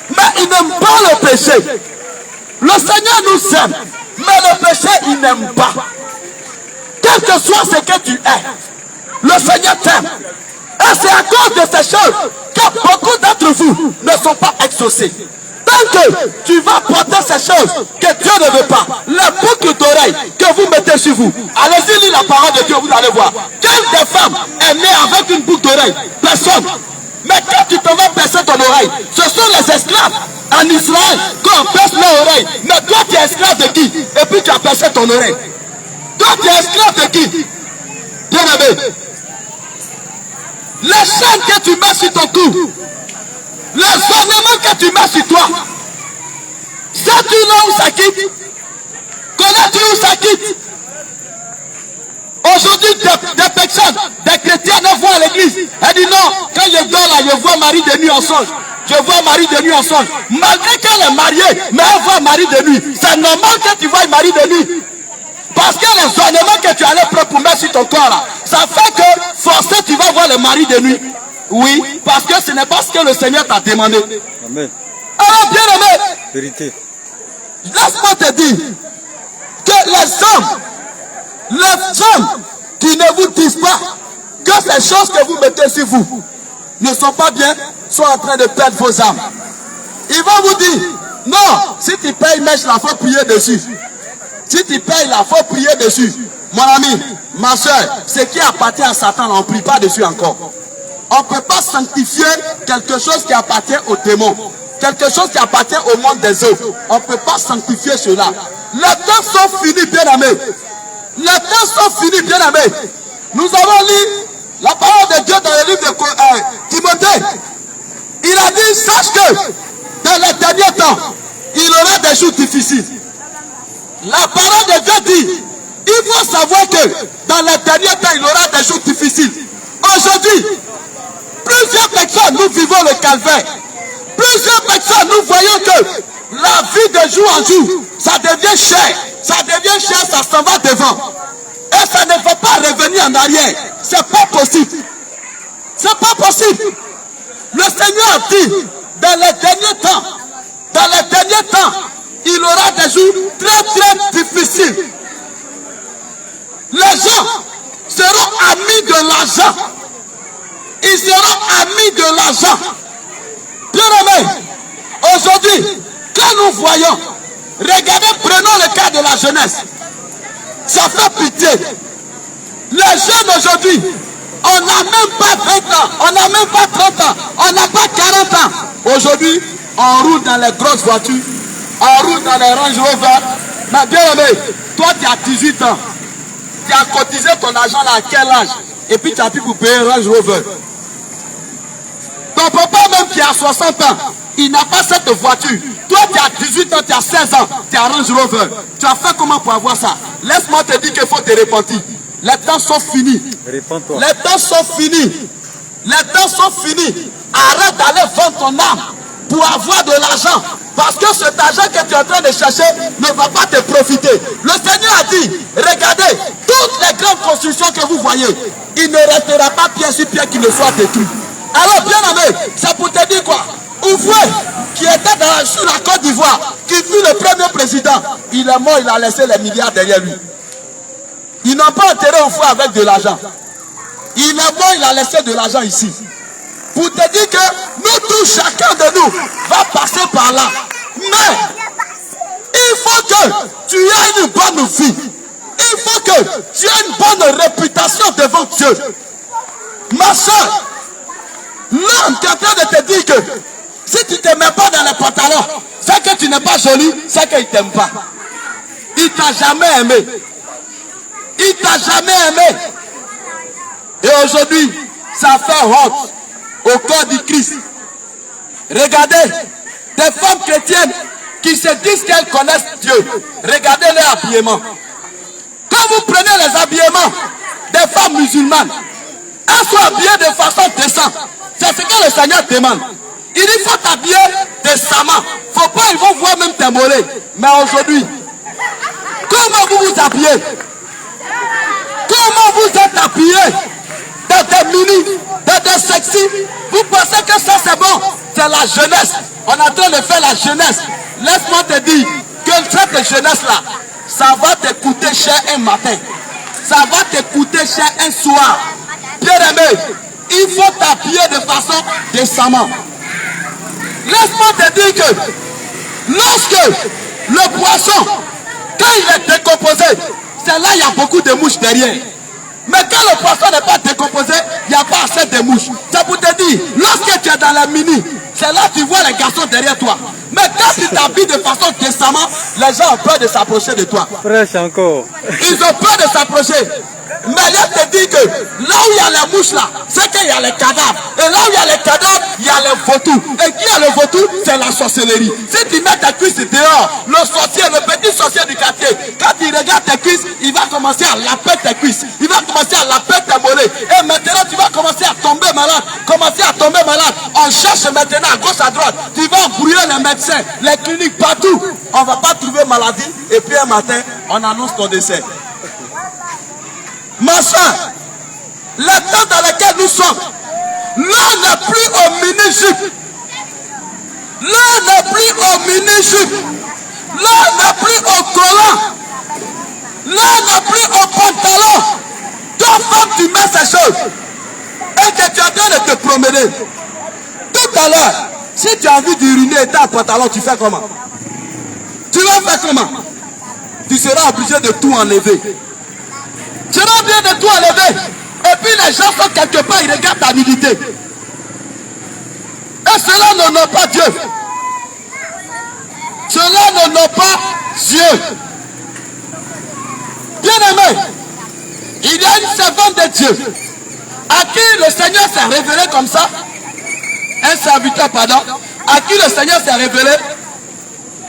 Mais il n'aime pas le péché. Le Seigneur nous aime. Mais le péché, il n'aime pas. Quel que soit ce que tu es, le Seigneur t'aime. Et c'est à cause de ces choses que beaucoup d'entre vous ne sont pas exaucés. Tant que tu vas porter ces choses que Dieu ne veut pas, les boucles d'oreilles que vous mettez sur vous, allez-y lire la parole de Dieu, vous allez voir. Quelle des femmes est née avec une boucle d'oreille? Personne. Mais quand tu t'en vas percer ton oreille, ce sont les esclaves en Israël qu'on perce leur oreille. Mais toi tu es esclave de qui? Et puis tu as percé ton oreille. Toi tu es esclave de qui? Bien aimé. Les chaînes que tu mets sur ton cou, les ornements que tu mets sur toi, sais-tu là où ça quitte? Connais-tu où ça quitte? Aujourd'hui, des personnes, des chrétiens ne vont à l'église. Elle dit non, quand je dors là, je vois Marie de nuit en songe. Je vois Marie de nuit en songe. Malgré qu'elle est mariée, mais elle voit Marie de nuit. C'est normal que tu vois Marie de nuit. Parce que les ornements que tu allais prendre pour mettre sur ton corps là, ça fait que forcément tu vas voir le mari de nuit. Oui, parce que ce n'est pas ce que le Seigneur t'a demandé. Amen. Alors bien aimé, vérité. Laisse-moi te dire que les hommes qui ne vous disent pas que ces choses que vous mettez sur vous ne sont pas bien, sont en train de perdre vos âmes. Ils vont vous dire, non, si tu payes mèche, il faut prier dessus. Si tu payes là, il faut prier dessus. Mon ami, ma soeur, ce qui appartient à Satan, on ne prie pas dessus encore. On ne peut pas sanctifier quelque chose qui appartient au démon. Quelque chose qui appartient au monde des eaux. On ne peut pas sanctifier cela. Les temps sont finis, bien aimés. Les temps sont finis, bien aimés. Nous avons lu la parole de Dieu dans le livre de Timothée. Il a dit, sache que dans les derniers temps, il y aura des jours difficiles. La parole de Dieu dit, il faut savoir que dans les derniers temps, il y aura des jours difficiles. Aujourd'hui, plusieurs personnes, nous vivons le calvaire. Plusieurs personnes, nous voyons que la vie de jour en jour, ça devient cher. Ça devient cher, ça s'en va devant. Et ça ne va pas revenir en arrière. C'est pas possible. C'est pas possible. Le Seigneur dit, dans les derniers temps, il aura des jours très très difficiles. Les gens seront amis de l'argent. Ils seront amis de l'argent. Bien aimé, aujourd'hui, quand nous voyons, regardez, prenons le cas de la jeunesse. Ça fait pitié. Les jeunes aujourd'hui, on n'a même pas 20 ans, on n'a même pas 30 ans, on n'a pas 40 ans. Aujourd'hui, on roule dans les grosses voitures. On roule dans les Range Rover. Mais bien aimé, toi tu as 18 ans. Tu as cotisé ton argent là à quel âge? Et puis tu as pu pour payer un Range Rover. Ton papa même qui a 60 ans, il n'a pas cette voiture. Toi tu as 18 ans, tu as 16 ans, tu as Range Rover. Tu as fait comment pour avoir ça? Laisse-moi te dire qu'il faut te repentir. Les temps sont finis. Réponds-toi. Les temps sont finis. Les temps sont finis. Arrête d'aller vendre ton âme pour avoir de l'argent. Parce que cet argent que tu es en train de chercher ne va pas te profiter. Le Seigneur a dit, regardez, toutes les grandes constructions que vous voyez, il ne restera pas pierre sur pierre qui ne soit détruit. Alors bien aimé, c'est pour te dire quoi? Ouvoué, qui était sur la Côte d'Ivoire, qui fut le premier président, il est mort, il a laissé les milliards derrière lui. Ils n'ont pas enterré au feu avec de l'argent. Il est mort, il a laissé de l'argent ici. Pour te dire que nous tous, chacun de nous, va passer par là. Mais, il faut que tu aies une bonne vie. Il faut que tu aies une bonne réputation devant Dieu. Ma soeur, l'homme qui est en train de te dire que Si tu ne te mets pas dans les pantalons, c'est que tu n'es pas joli, c'est qu'il ne t'aime pas. Il ne t'a jamais aimé. Il ne t'a jamais aimé. Et aujourd'hui, ça fait honte au corps du Christ. Regardez, des femmes chrétiennes qui se disent qu'elles connaissent Dieu. Regardez leur habillement. Quand vous prenez les habillements des femmes musulmanes, elles sont habillées de façon décente. C'est ce que le Seigneur demande. Il dit faut t'habiller décemment. Faut pas, ils vont voir même tes mollets. Mais aujourd'hui, comment vous vous habillez? Comment vous êtes habillés? Dans des mini, dans des sexy. Vous pensez que ça c'est bon? C'est la jeunesse. On est en train de faire la jeunesse. Laisse-moi te dire que cette jeunesse-là, ça va te coûter cher un matin. Ça va te coûter cher un soir. Bien-aimé, il faut t'habiller de façon décemment. Laisse-moi te dire que lorsque le poisson, quand il est décomposé, c'est là il y a beaucoup de mouches derrière. Mais quand le poisson n'est pas décomposé, il n'y a pas assez de mouches. C'est pour te dire, lorsque tu es dans la mini, c'est là que tu vois les garçons derrière toi. Mais quand tu t'habilles de façon décemment, les gens ont peur de s'approcher de toi. Fraîche encore. Ils ont peur de s'approcher. Mais je te dis que là où il y a les mouches là, c'est qu'il y a les cadavres. Et là où il y a les cadavres, il y a les vautours. Et qui est le vautour? C'est la sorcellerie. Si tu mets tes cuisses dehors, le sorcier, le petit sorcier du quartier, quand il regarde tes cuisses, il va commencer à laper tes cuisses. Il va commencer à laper tes mollets. Et maintenant, tu vas commencer à tomber malade. Commencer à tomber malade. On cherche maintenant à gauche, à droite. Tu vas embrouiller les médecins, les cliniques, partout. On ne va pas trouver maladie. Et puis un matin, on annonce ton décès. Ma soeur, le temps dans lequel nous sommes, l'on n'est plus au mini-jupe. L'on n'est plus au mini-jupe. L'on n'est plus au collant. L'on n'est plus au pantalon. Toi, femme, tu mets ces choses. Et que tu es en train de te promener. Tout à l'heure, si tu as envie d'uriner et tu as un pantalon, tu fais comment? Tu vas faire comment? Tu seras obligé de tout enlever. Tu seras obligé de tout enlever. Et puis les gens sont quelque part, ils regardent ta nudité. Et cela n'honore pas Dieu. Cela n'honore pas Dieu. Bien-aimé, il y a une servante de Dieu à qui le Seigneur s'est révélé comme ça. Un serviteur, pardon, à qui le Seigneur s'est révélé.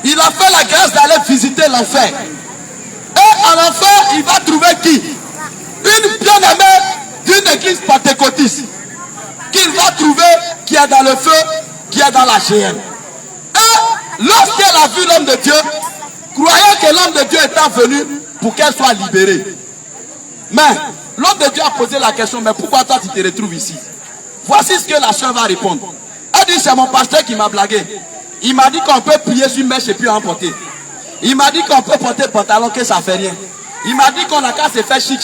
Il a fait la grâce d'aller visiter l'enfer. Et en enfer, il va trouver qui? Une bien-aimée d'une église pentecôtiste. Qu'il va trouver qui est dans le feu, qui est dans la géhenne. Et lorsqu'elle a vu l'homme de Dieu, croyant que l'homme de Dieu était venu pour qu'elle soit libérée. Mais l'homme de Dieu a posé la question, mais pourquoi toi tu te retrouves ici? Voici ce que la soeur va répondre. Elle dit, c'est mon pasteur qui m'a blagué. Il m'a dit qu'on peut prier sur mèche et puis emporter. Il m'a dit qu'on peut porter pantalon, que ça fait rien. Il m'a dit qu'on a qu'à se faire chic.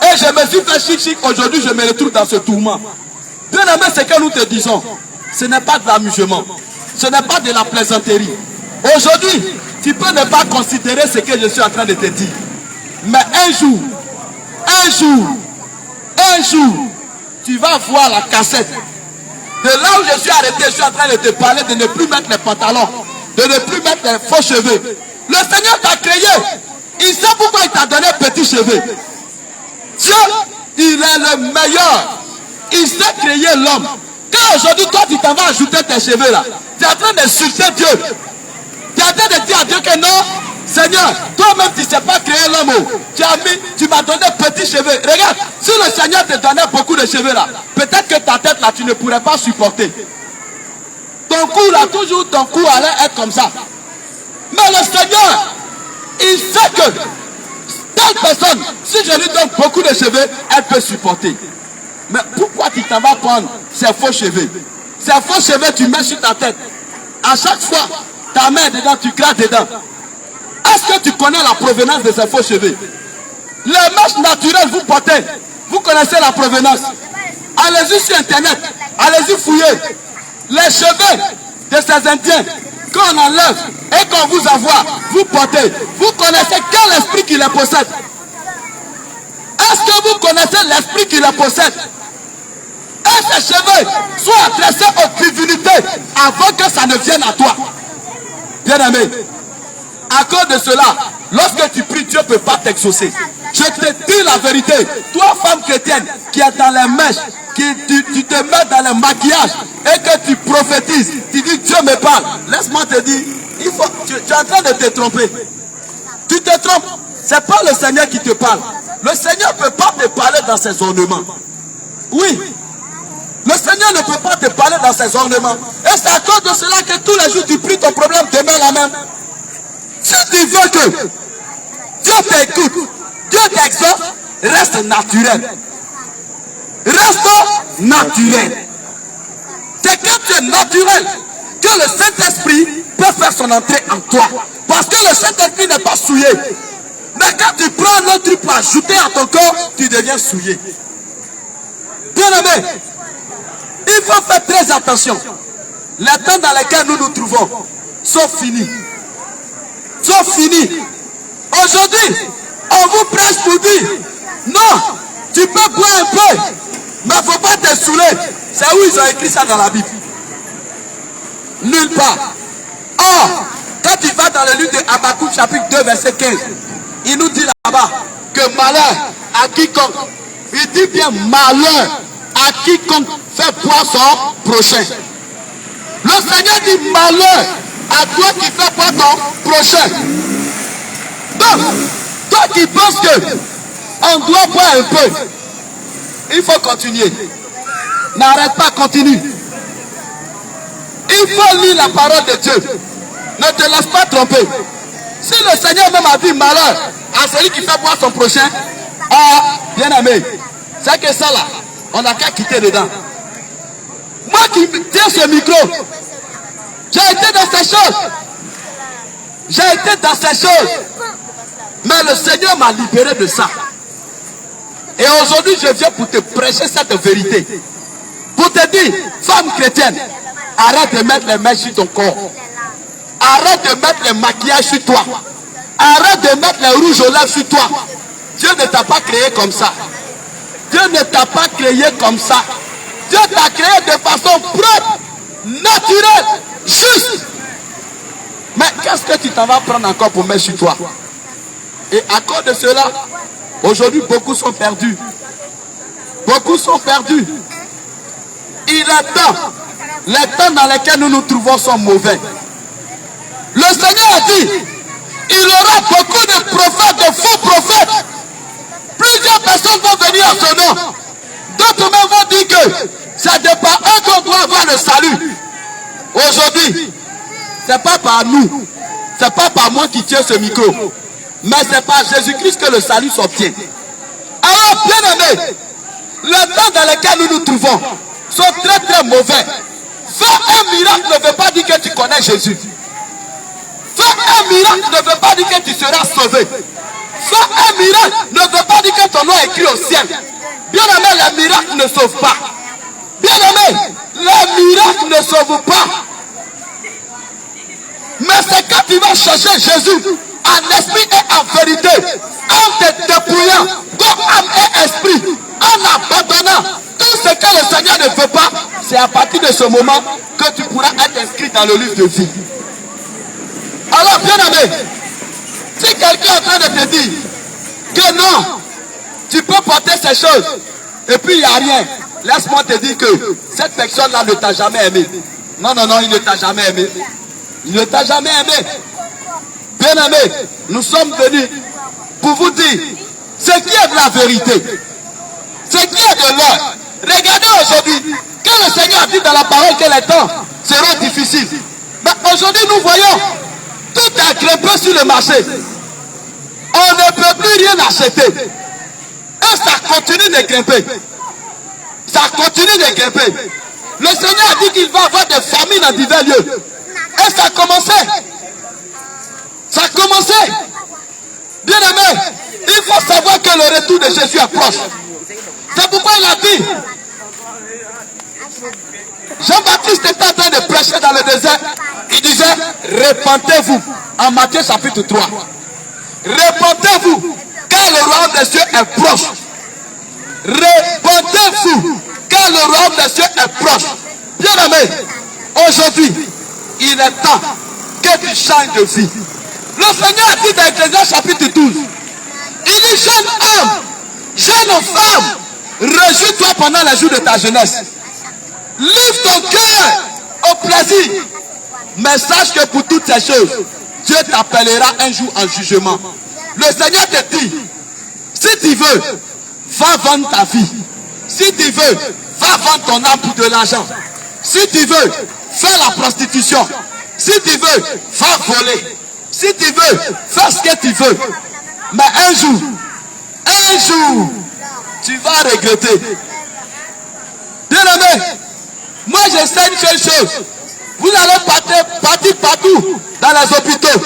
Et je me suis fait chic. Aujourd'hui, je me retrouve dans ce tourment. Bien aimé, ce que nous te disons, ce n'est pas de l'amusement. Ce n'est pas de la plaisanterie. Aujourd'hui, tu peux ne pas considérer ce que je suis en train de te dire. Mais un jour, tu vas voir la cassette. De là où je suis arrêté, je suis en train de te parler de ne plus mettre les pantalons, de ne plus mettre les faux cheveux. Le Seigneur t'a créé. Il sait pourquoi il t'a donné petits cheveux. Dieu, il est le meilleur. Il sait créer l'homme. Quand aujourd'hui, toi, tu t'en vas ajouter tes cheveux là, tu es en train d'insulter Dieu. Tu es en train de dire à Dieu que non, Seigneur, toi-même, tu ne sais pas créer l'homme. Tu m'as donné petits cheveux. Regarde, si le Seigneur te donnait beaucoup de cheveux là, peut-être que ta tête là, tu ne pourrais pas supporter. Ton cou là, toujours ton cou allait être comme ça. Mais le Seigneur, il sait que telle personne, si je lui donne beaucoup de cheveux, elle peut supporter. Mais pourquoi tu t'en vas prendre ces faux cheveux? Ces faux cheveux, tu mets sur ta tête. À chaque fois, ta main dedans, tu grattes dedans. Est-ce que tu connais la provenance de ces faux cheveux? Les mèches naturelles, vous portez. Vous connaissez la provenance. Allez-y sur Internet. Allez-y fouiller. Les cheveux de ces Indiens, quand on enlève et qu'on vous envoie, vous portez. Vous connaissez quel esprit qui les possède? Est-ce que vous connaissez l'esprit qui les possède? ses cheveux soient adressés aux divinités avant que ça ne vienne à toi. Bien-aimé, à cause de cela, lorsque tu pries, Dieu ne peut pas t'exaucer. Je te dis la vérité. Toi, femme chrétienne, qui est dans les mèches, tu te mets dans le maquillage et que tu prophétises, tu dis Dieu me parle. Laisse-moi te dire, tu es en train de te tromper. Tu te trompes. Ce n'est pas le Seigneur qui te parle. Le Seigneur ne peut pas te parler dans ses ornements. Oui. Le Seigneur ne peut pas te parler dans ses ornements. Et c'est à cause de cela que tous les jours tu pries, ton problème te met la main. Si tu veux que Dieu t'écoute, Dieu t'exauce, reste naturel. Reste naturel. C'est quand tu es naturel que le Saint-Esprit peut faire son entrée en toi. Parce que le Saint-Esprit n'est pas souillé. Mais quand tu prends un autre truc pour ajouter à ton corps, tu deviens souillé. Bien aimé, il faut faire très attention. Les temps dans lesquels nous nous trouvons sont finis. Sont finis. Aujourd'hui, on vous presse pour dire, non, tu peux boire un peu, mais il ne faut pas te saouler. C'est où ils ont écrit ça dans la Bible? Nulle part. Or, quand tu vas dans le livre de Habakkuk chapitre 2 verset 15, il nous dit là-bas que malheur à quiconque, il dit bien malheur à quiconque fait boire son prochain. Le Seigneur dit malheur à toi qui fais boire ton prochain. Donc, toi qui penses que on doit boire un peu, il faut continuer. N'arrête pas, continue. Il faut lire la parole de Dieu. Ne te laisse pas tromper. Si le Seigneur même a dit malheur à celui qui fait boire son prochain, bien aimé, c'est que ça là, on n'a qu'à quitter dedans. Moi qui tiens ce micro, j'ai été dans ces choses. J'ai été dans ces choses. Mais le Seigneur m'a libéré de ça. Et aujourd'hui, je viens pour te prêcher cette vérité. Pour te dire, femme chrétienne, arrête de mettre les mains sur ton corps. Arrête de mettre les maquillages sur toi. Arrête de mettre les rouges aux lèvres sur toi. Dieu ne t'a pas créé comme ça. Dieu ne t'a pas créé comme ça. Dieu t'a créé de façon propre, naturelle, juste. Mais qu'est-ce que tu t'en vas prendre encore pour mettre sur toi? Et à cause de cela, aujourd'hui, beaucoup sont perdus. Beaucoup sont perdus. Il est temps. Les temps dans lesquels nous nous trouvons sont mauvais. Le Seigneur a dit, il y aura beaucoup de prophètes, de faux prophètes. Plusieurs personnes vont venir à son nom. D'autres même vont dire que c'est de par eux qu'on doit avoir le salut. Aujourd'hui, ce n'est pas par nous. Ce n'est pas par moi qui tiens ce micro. Mais c'est par Jésus-Christ que le salut s'obtient. Alors, bien aimé, les temps dans lesquels nous nous trouvons sont très très mauvais. Faire un miracle ne veut pas dire que tu connais Jésus. Faire un miracle ne veut pas dire que tu seras sauvé. Faire un miracle ne veut pas dire que ton nom est écrit au ciel. Bien aimé, les miracles ne sauvent pas. Bien aimé, les miracles ne sauvent pas. Mais c'est quand tu vas chercher Jésus en esprit et en vérité, en te dépouillant, comme âme et esprit, en abandonnant tout ce que le Seigneur ne veut pas, c'est à partir de ce moment que tu pourras être inscrit dans le livre de vie. Alors, bien aimé, si quelqu'un est en train de te dire que non, tu peux porter ces choses et puis il n'y a rien, laisse-moi te dire que cette personne-là ne t'a jamais aimé. Non, non, non, il ne t'a jamais aimé. Il ne t'a jamais aimé. Bien aimé, nous sommes venus pour vous dire ce qui est de la vérité, ce qui est de l'heure. Regardez aujourd'hui, quand le Seigneur a dit dans la parole que les temps seront difficiles, mais aujourd'hui nous voyons, tout est grimpé sur le marché. On ne peut plus rien acheter. Et ça continue de grimper. Ça continue de grimper. Le Seigneur a dit qu'il va y avoir des famines dans divers lieux. Et ça a commencé. Ça a commencé. Bien aimé, il faut savoir que le retour de Jésus est proche. C'est pourquoi il a dit, Jean-Baptiste était en train de prêcher dans le désert. Il disait, répentez-vous. En Matthieu chapitre 3. Répentez-vous, car le royaume des cieux est proche. Répentez-vous. car le royaume des cieux est proche. Bien-aimé, aujourd'hui, il est temps que tu changes de vie. Le Seigneur a dit dans Ecclésiaste chapitre 12, il dit, jeune homme, jeune femme, réjouis-toi pendant les jours de ta jeunesse. Livre ton cœur au plaisir. Mais sache que pour toutes ces choses, Dieu t'appellera un jour en jugement. Le Seigneur te dit, si tu veux, va vendre ta vie. Si tu veux, va vendre ton âme pour de l'argent. Si tu veux, fais la prostitution. Si tu veux, va voler. Si tu veux, fais ce que tu veux. Mais un jour, tu vas regretter. Bien-aimé, moi je sais une seule chose. Vous allez partir partout dans les hôpitaux.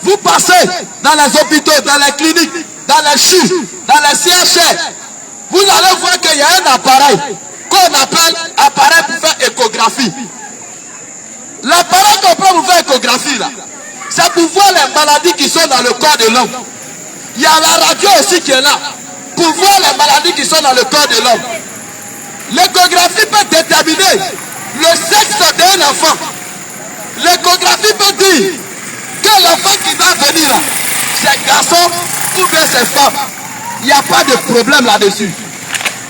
Vous passez dans les hôpitaux, dans les cliniques, dans les CHU, dans les CHR. Vous allez voir qu'il y a un appareil qu'on appelle appareil pour faire échographie. L'appareil qu'on prend pour faire échographie là, c'est pour voir les maladies qui sont dans le corps de l'homme. Il y a la radio aussi qui est là, pour voir les maladies qui sont dans le corps de l'homme. L'échographie peut déterminer le sexe d'un enfant. L'échographie peut dire que l'enfant qui va venir là, c'est garçon ou bien c'est femme. Il n'y a pas de problème là-dessus.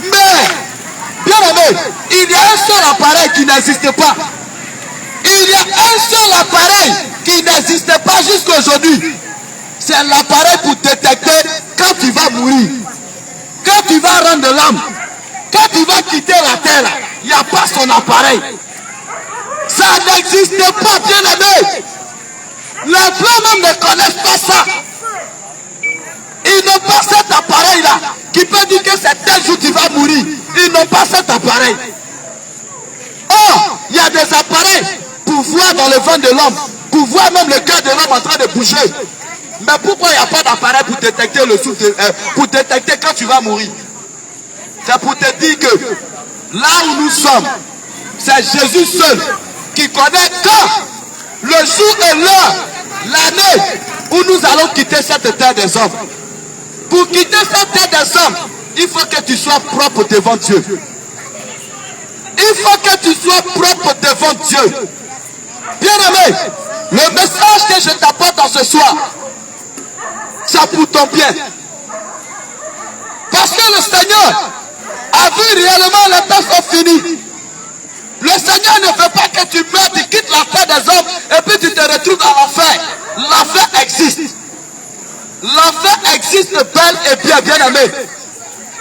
Mais, bien aimé, il y a un seul appareil qui n'existe pas. Il y a un seul appareil qui n'existe pas jusqu'à aujourd'hui. C'est l'appareil pour détecter quand tu vas mourir, quand tu vas rendre l'âme, quand tu vas quitter la terre. Il n'y a pas son appareil. Ça n'existe pas, bien aimé. Les blancs même ne connaissent pas ça. Ils n'ont pas cet appareil-là qui peut dire que c'est tel jour tu vas mourir. Ils n'ont pas cet appareil. Or, il y a des appareils pour voir dans le ventre de l'homme, pour voir même le cœur de l'homme en train de bouger. Mais pourquoi il n'y a pas d'appareil pour détecter le souffle, pour détecter quand tu vas mourir? C'est pour te dire que là où nous sommes, c'est Jésus seul qui connaît quand, le jour et l'heure, l'année où nous allons quitter cette terre des hommes. Pour quitter cette terre des hommes, il faut que tu sois propre devant Dieu. Il faut que tu sois propre devant Dieu. Bien-aimé, le message que je t'apporte dans ce soir, c'est pour ton bien. Parce que le Seigneur a vu réellement les temps sont finis. Le Seigneur ne veut pas que tu meurs, tu quittes la terre des hommes et puis tu te retrouves dans l'enfer. L'enfer existe. L'enfer existe bel et bien, bien aimé.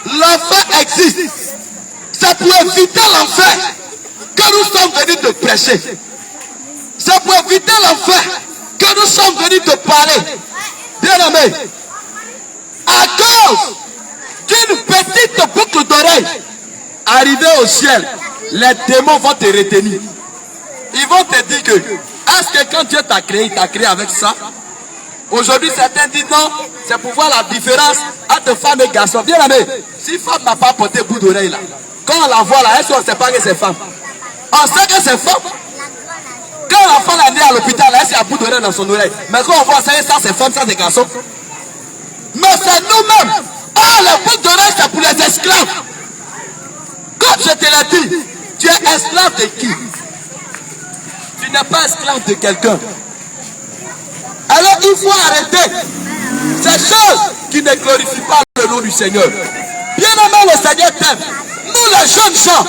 L'enfer existe. C'est pour éviter l'enfer que nous sommes venus te prêcher. C'est pour éviter l'enfer que nous sommes venus te parler. Bien aimé, à cause d'une petite boucle d'oreille, arrivé au ciel, les démons vont te retenir. Ils vont te dire que, est-ce que quand Dieu t'a créé, il t'a créé avec ça? Aujourd'hui, certains disent non, c'est pour voir la différence entre femme et garçon. Bien aimé, si femme n'a pas porté bout d'oreille là, quand on la voit là, est-ce qu'on ne sait pas que c'est femme? On sait que c'est femme. Quand l'enfant est né à l'hôpital, là, est-ce qu'il y a bout d'oreille dans son oreille? Mais quand on voit ça, c'est femme, ça c'est garçon. Mais c'est nous-mêmes. Ah, les bouts d'oreille, c'est pour les esclaves. Comme je te l'ai dit, tu es esclave de qui? Tu n'es pas esclave de quelqu'un. Alors il faut arrêter ces choses qui ne glorifient pas le nom du Seigneur. Bien aimé, le Seigneur t'aime. Nous les jeunes gens,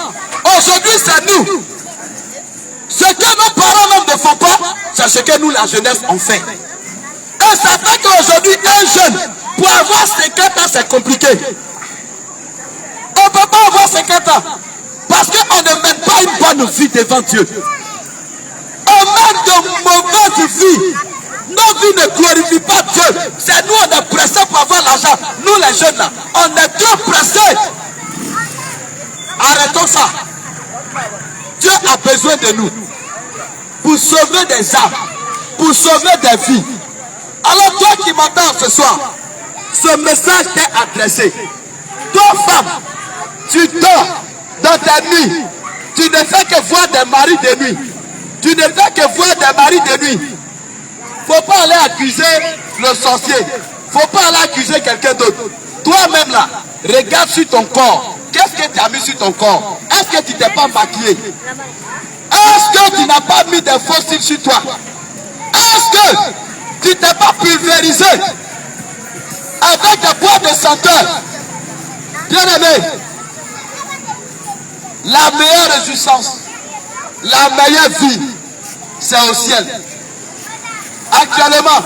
aujourd'hui c'est nous. Ce que nos parents même ne font pas, c'est ce que nous la jeunesse on fait. Et ça fait qu'aujourd'hui un jeune, pour avoir 50 ans c'est compliqué. On ne peut pas avoir 50 ans. Parce qu'on ne mène pas une bonne vie devant Dieu. On mène de mauvaises vies. Nos vies ne glorifient pas Dieu. C'est nous, on est pressés pour avoir l'argent. Nous les jeunes là, on est trop pressés. Arrêtons ça. Dieu a besoin de nous pour sauver des âmes, pour sauver des vies. Alors toi qui m'entends ce soir, ce message t'est adressé. Toi femme, tu dors dans ta nuit. Tu ne fais que voir des maris de nuit. Tu ne fais que voir des maris de nuit. Faut pas aller accuser le sorcier. Faut pas aller accuser quelqu'un d'autre. Toi-même là, regarde sur ton corps. Qu'est-ce que tu as mis sur ton corps? Est-ce que tu t'es pas maquillé? Est-ce que tu n'as pas mis des fossiles sur toi? Est-ce que tu t'es pas pulvérisé avec des bois de senteur? Bien-aimé, la meilleure réjouissance, la meilleure vie, c'est au ciel. Actuellement,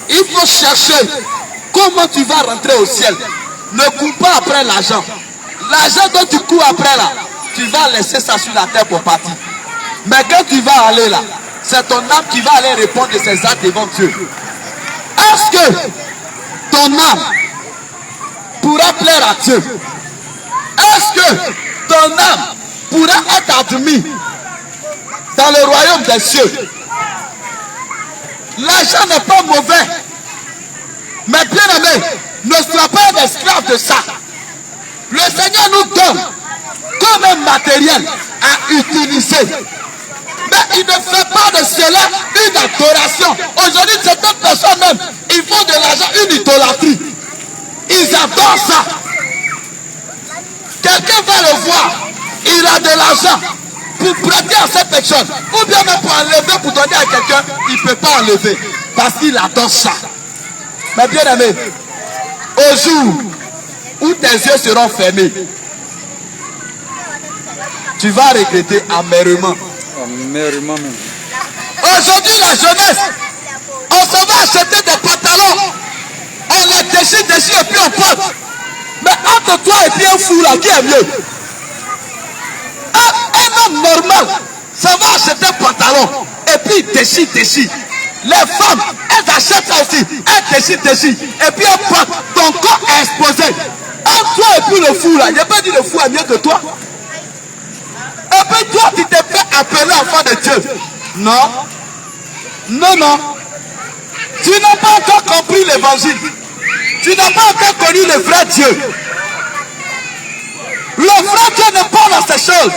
il faut chercher comment tu vas rentrer au ciel. Ne cours pas après l'argent. L'argent dont tu cours après là, tu vas laisser ça sur la terre pour partir. Mais quand tu vas aller là, c'est ton âme qui va aller répondre de ses actes devant Dieu. Est-ce que ton âme pourra plaire à Dieu? Est-ce que ton âme pourra être admise dans le royaume des cieux? L'argent n'est pas mauvais. Mais bien aimé, ne sois pas un esclave de ça. Le Seigneur nous donne comme un matériel à utiliser. Mais il ne fait pas de cela une adoration. Aujourd'hui, certaines personnes même, ils font de l'argent une idolâtrie. Ils adorent ça. Quelqu'un va le voir, il a de l'argent pour prêter à cette personne. Ou bien même pour enlever, pour donner à quelqu'un, il ne peut pas enlever. Parce qu'il adore ça. Mais bien aimé, au jour où tes yeux seront fermés, tu vas regretter amèrement. Aujourd'hui, la jeunesse, on se va acheter des pantalons, on les déchire et puis on porte. Mais entre toi et puis un fou là, qui est mieux? Un homme normal, ça va acheter un pantalon et puis il déchire. Les femmes, elles achètent ça aussi, elles déchirent. Et puis elles portent, ton corps est exposé. Entre toi et puis le fou là, il n'y a pas dit le fou est mieux que toi. Et puis toi, tu t'es fait appeler enfant de Dieu. Non. Non, non. Tu n'as pas encore compris l'évangile. Tu n'as pas encore connu le vrai Dieu. Le vrai Dieu n'est pas dans ces choses.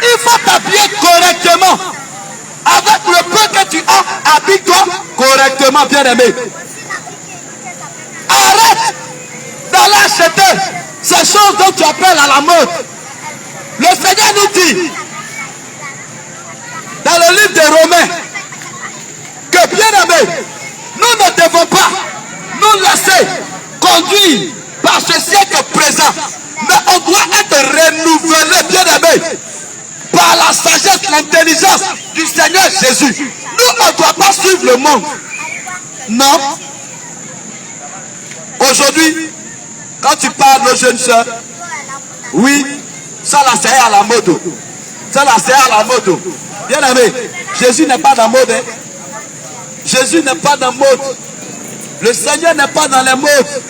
Il faut t'habiller correctement. Avec le peu que tu as, habille-toi correctement, bien-aimé. Arrête d'aller acheter ces choses dont tu appelles à la mode. Le Seigneur nous dit, dans le livre des Romains, que bien-aimé, nous ne devons pas nous laisser conduire par ce siècle présent, mais on doit être renouvelé, bien-aimé, par la sagesse, l'intelligence du Seigneur Jésus. Nous, on ne doit pas suivre le monde. Non. Aujourd'hui, quand tu parles aux jeunes soeurs, oui, ça là c'est à la mode. Ça là c'est à la mode. Bien aimé, Jésus n'est pas dans la mode. Hein? Jésus n'est pas dans la mode. Le Seigneur n'est pas dans les modes.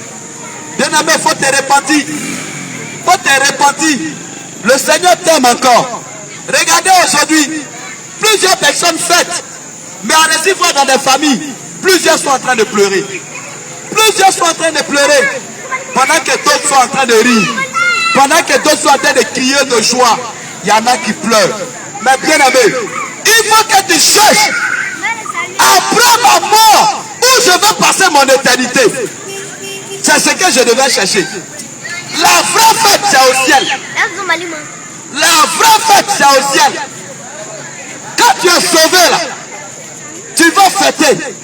Bien aimé, il faut te repentir. Il faut te repentir. Le Seigneur t'aime encore. Regardez aujourd'hui, plusieurs personnes fêtent, mais en récit voir dans des familles, plusieurs sont en train de pleurer. Plusieurs sont en train de pleurer, pendant que d'autres sont en train de rire. Pendant que d'autres sont en train de crier de joie, il y en a qui pleurent. Mais bien aimé, il faut que tu cherches, après ma mort, où je vais passer mon éternité. C'est ce que je devais chercher. La vraie fête, c'est au ciel. La vraie fête, c'est au ciel. Quand tu es sauvé là, tu vas fêter.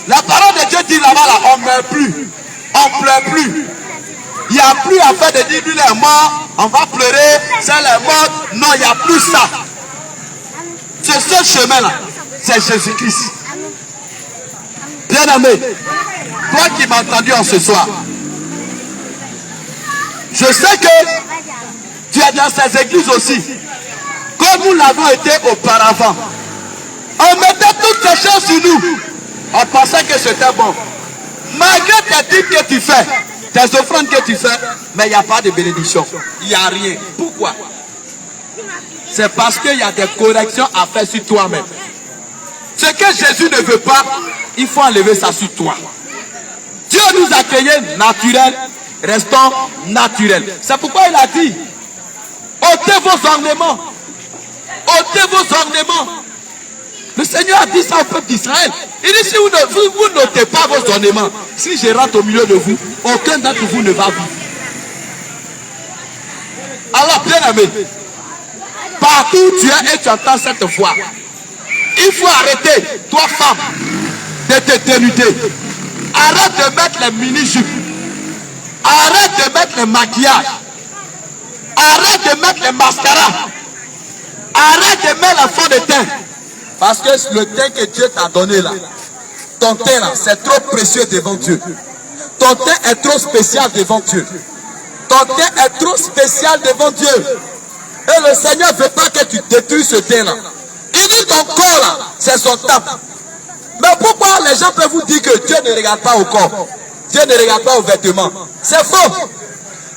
La parole de Dieu dit là-bas, là, on ne meurt plus. On ne pleure plus. Il n'y a plus à faire de dire, lui est mort, on va pleurer, c'est la mort. Non, il n'y a plus ça. C'est ce chemin-là, c'est Jésus-Christ. Bien-aimé, toi qui m'as entendu en ce soir, je sais que tu es dans ces églises aussi, comme nous l'avons été auparavant. On mettait toutes ces choses sur nous. On pensait que c'était bon. Malgré tes dîmes que tu fais, tes offrandes que tu fais, mais il n'y a pas de bénédiction. Il n'y a rien. Pourquoi? C'est parce qu'il y a des corrections à faire sur toi-même. Ce que Jésus ne veut pas, il faut enlever ça sur toi. Dieu nous a créés naturels, restons naturels. C'est pourquoi il a dit, ôtez vos ornements. Ôtez vos ornements. Le Seigneur a dit ça au peuple d'Israël. Il dit, si vous n'ôtez pas vos ornements, si je rentre au milieu de vous, aucun d'entre vous ne va vivre. Alors, bien aimé, partout où tu es et tu entends cette voix, il faut arrêter, toi femme, de te dénuder. Arrête de mettre les mini-jupes. Arrête de mettre les maquillages. Arrête de mettre les mascaras. Arrête de mettre la fond de teint. Parce que le teint que Dieu t'a donné là, ton teint là, c'est trop précieux devant Dieu. Ton teint est trop spécial devant Dieu. Ton teint est trop spécial devant Dieu. Et le Seigneur ne veut pas que tu détruises ce teint là. Il dit ton corps là, c'est son temple. Mais pourquoi les gens peuvent vous dire que Dieu ne regarde pas au corps? Dieu ne regarde pas aux vêtements. C'est faux.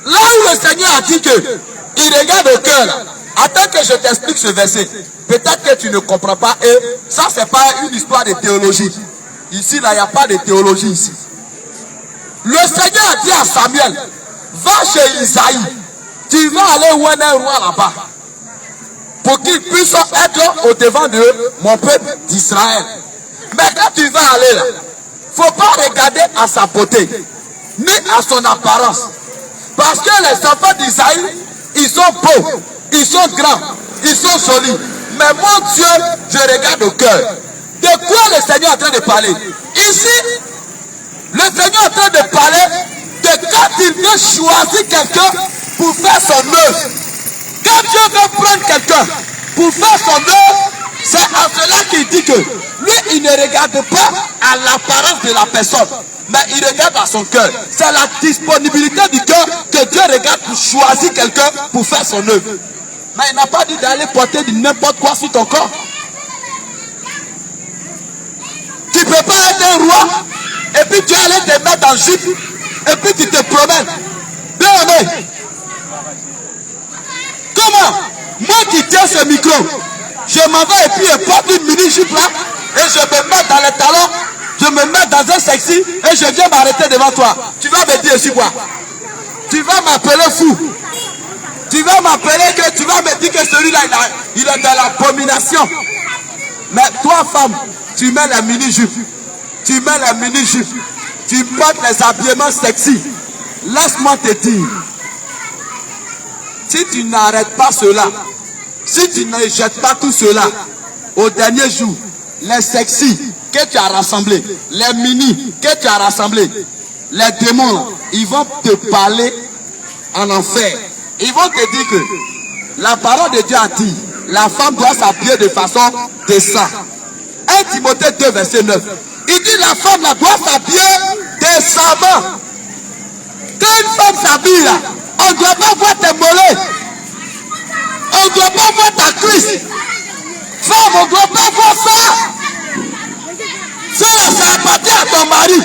Là où le Seigneur a dit que il regarde au cœur là. Attends que je t'explique ce verset. Peut-être que tu ne comprends pas. Et ça, c'est pas une histoire de théologie. Ici, là, il n'y a pas de théologie ici. Le Seigneur a dit à Samuel, va chez Isaïe. Tu vas aller où un roi là-bas. Pour qu'il puisse être au devant de mon peuple d'Israël. Mais quand tu vas aller là, il ne faut pas regarder à sa beauté, ni à son apparence. Parce que les enfants d'Isaïe, ils sont beaux. Ils sont grands, ils sont jolis. Mais mon Dieu, je regarde au cœur. De quoi le Seigneur est en train de parler? Ici, le Seigneur est en train de parler de quand il veut choisir quelqu'un pour faire son œuvre. Quand Dieu veut prendre quelqu'un pour faire son œuvre, c'est en cela qu'il dit que lui, il ne regarde pas à l'apparence de la personne, mais il regarde à son cœur. C'est la disponibilité du cœur que Dieu regarde pour choisir quelqu'un pour faire son œuvre. Mais il n'a pas dit d'aller porter n'importe quoi sur ton corps. Tu ne peux pas être un roi et puis tu allais te mettre en jupe et puis tu te promènes. Bien aimé. Comment? Moi qui tiens ce micro, je m'en vais et puis je porte une mini-jupe là et je me mets dans les talons, je me mets dans un sexy et je viens m'arrêter devant toi. Tu vas me dire aussi quoi? Tu vas m'appeler fou. Tu vas m'appeler que tu vas me dire que celui-là, il est dans l'abomination. Mais toi, femme, tu mets la mini-jupe. Tu mets la mini-jupe. Tu portes les habillements sexy. Laisse-moi te dire. Si tu n'arrêtes pas cela, si tu ne jettes pas tout cela, au dernier jour, les sexy que tu as rassemblés, les mini que tu as rassemblés, les démons, ils vont te parler en enfer. Ils vont te dire que la parole de Dieu a dit, la femme doit s'habiller de façon décente. 1 Timothée 2, verset 9. Il dit la femme là, doit s'habiller décemment. Quand une femme s'habille là, on ne doit pas voir tes mollets. On ne doit pas voir ta cuisse. Femme, on ne doit pas voir ça. Ça appartient à ton mari.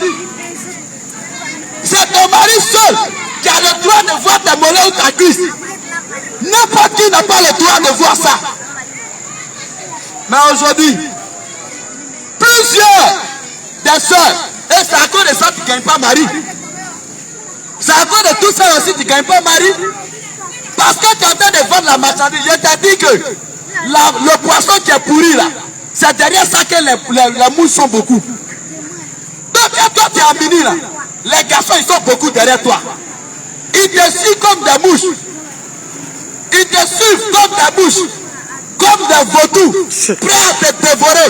C'est ton mari seul qui a le droit de voir tes mollets ou ta cuisse. N'importe qui n'a pas le droit de voir ça. Mais aujourd'hui, plusieurs des soeurs, et c'est à cause de ça que tu ne gagnes pas mari. C'est à cause de tout ça aussi que tu ne gagnes pas mari. Parce que tu es en train de vendre la marchandise. Je t'ai dit que le poisson qui est pourri là, c'est derrière ça que les mouches sont beaucoup. Donc quand toi tu es en mini là, les garçons ils sont beaucoup derrière toi. Ils te suivent comme des mouches. Ils te suivent comme des mouches. Comme des vautours. Prêts à te dévorer.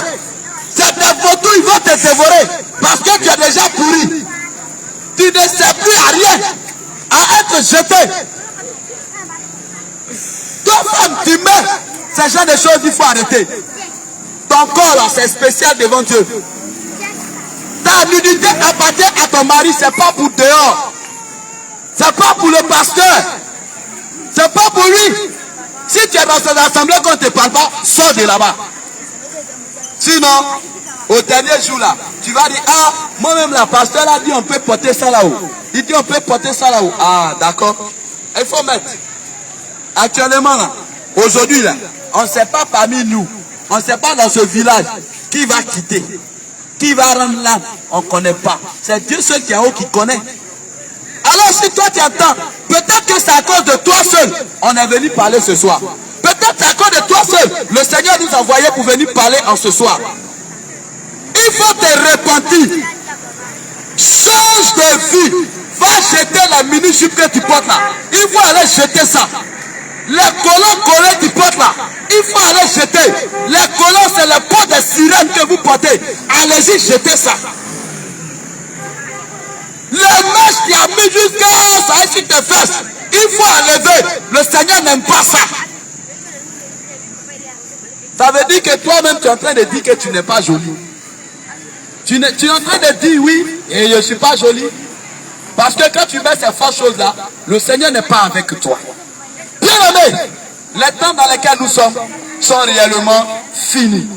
C'est des vautours, ils vont te dévorer. Parce que tu es déjà pourri. Tu ne sais plus à rien. À être jeté. Toi femme, tu meurs. Ce genre de choses, il faut arrêter. Ton corps là, c'est spécial devant Dieu. Ta nudité appartient à ton mari, c'est pas pour dehors. C'est pas pour le pasteur. C'est pas pour lui. Si tu es dans cette assemblée qu'on ne te parle pas, sors de là-bas. Sinon, au dernier jour là, tu vas dire, ah, moi-même la pasteur a dit on peut porter ça là-haut. Il dit on peut porter ça là-haut. Ah, d'accord. Il faut mettre. Actuellement là, aujourd'hui là, on ne sait pas parmi nous, on ne sait pas dans ce village qui va quitter, qui va rendre l'âme, on ne connaît pas. C'est Dieu seul qui est en haut qui connaît. Alors si toi tu entends, peut-être que c'est à cause de toi seul, on est venu parler ce soir. Peut-être c'est à cause de toi seul, le Seigneur nous a envoyé pour venir parler en ce soir. Il faut te repentir. Change de vie. Va jeter la mini-jupe que tu portes là. Il faut aller jeter ça. Les colons collés du porte là, il faut aller jeter. Les colons, c'est le pot de sirène que vous portez. Allez-y, jetez ça. Les mèches qui a mis jusqu'à ça sur tes fesses, il faut enlever. Le Seigneur n'aime pas ça. Ça veut dire que toi-même, tu es en train de dire que tu n'es pas jolie. Tu es en train de dire oui, et je ne suis pas jolie. Parce que quand tu mets ces fausses choses-là, le Seigneur n'est pas avec toi. Bien aimé, les temps dans lesquels nous sommes sont réellement finis.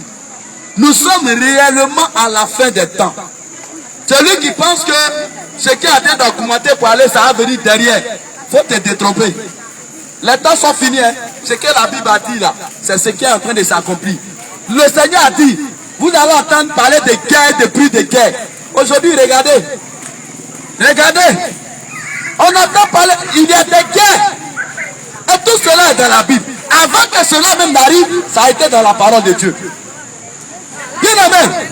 Nous sommes réellement à la fin des temps. Celui qui pense que ce qui a été documenté pour aller, ça va venir derrière. Il faut te détromper. Les temps sont finis. Hein. Ce que la Bible a dit là, c'est ce qui est en train de s'accomplir. Le Seigneur a dit, vous allez entendre parler de guerre, de prix de guerre. Aujourd'hui, regardez. Regardez. On entend parler, il y a des guerres. Et tout cela est dans la Bible. Avant que cela même n'arrive, ça a été dans la parole de Dieu. Bien aimé.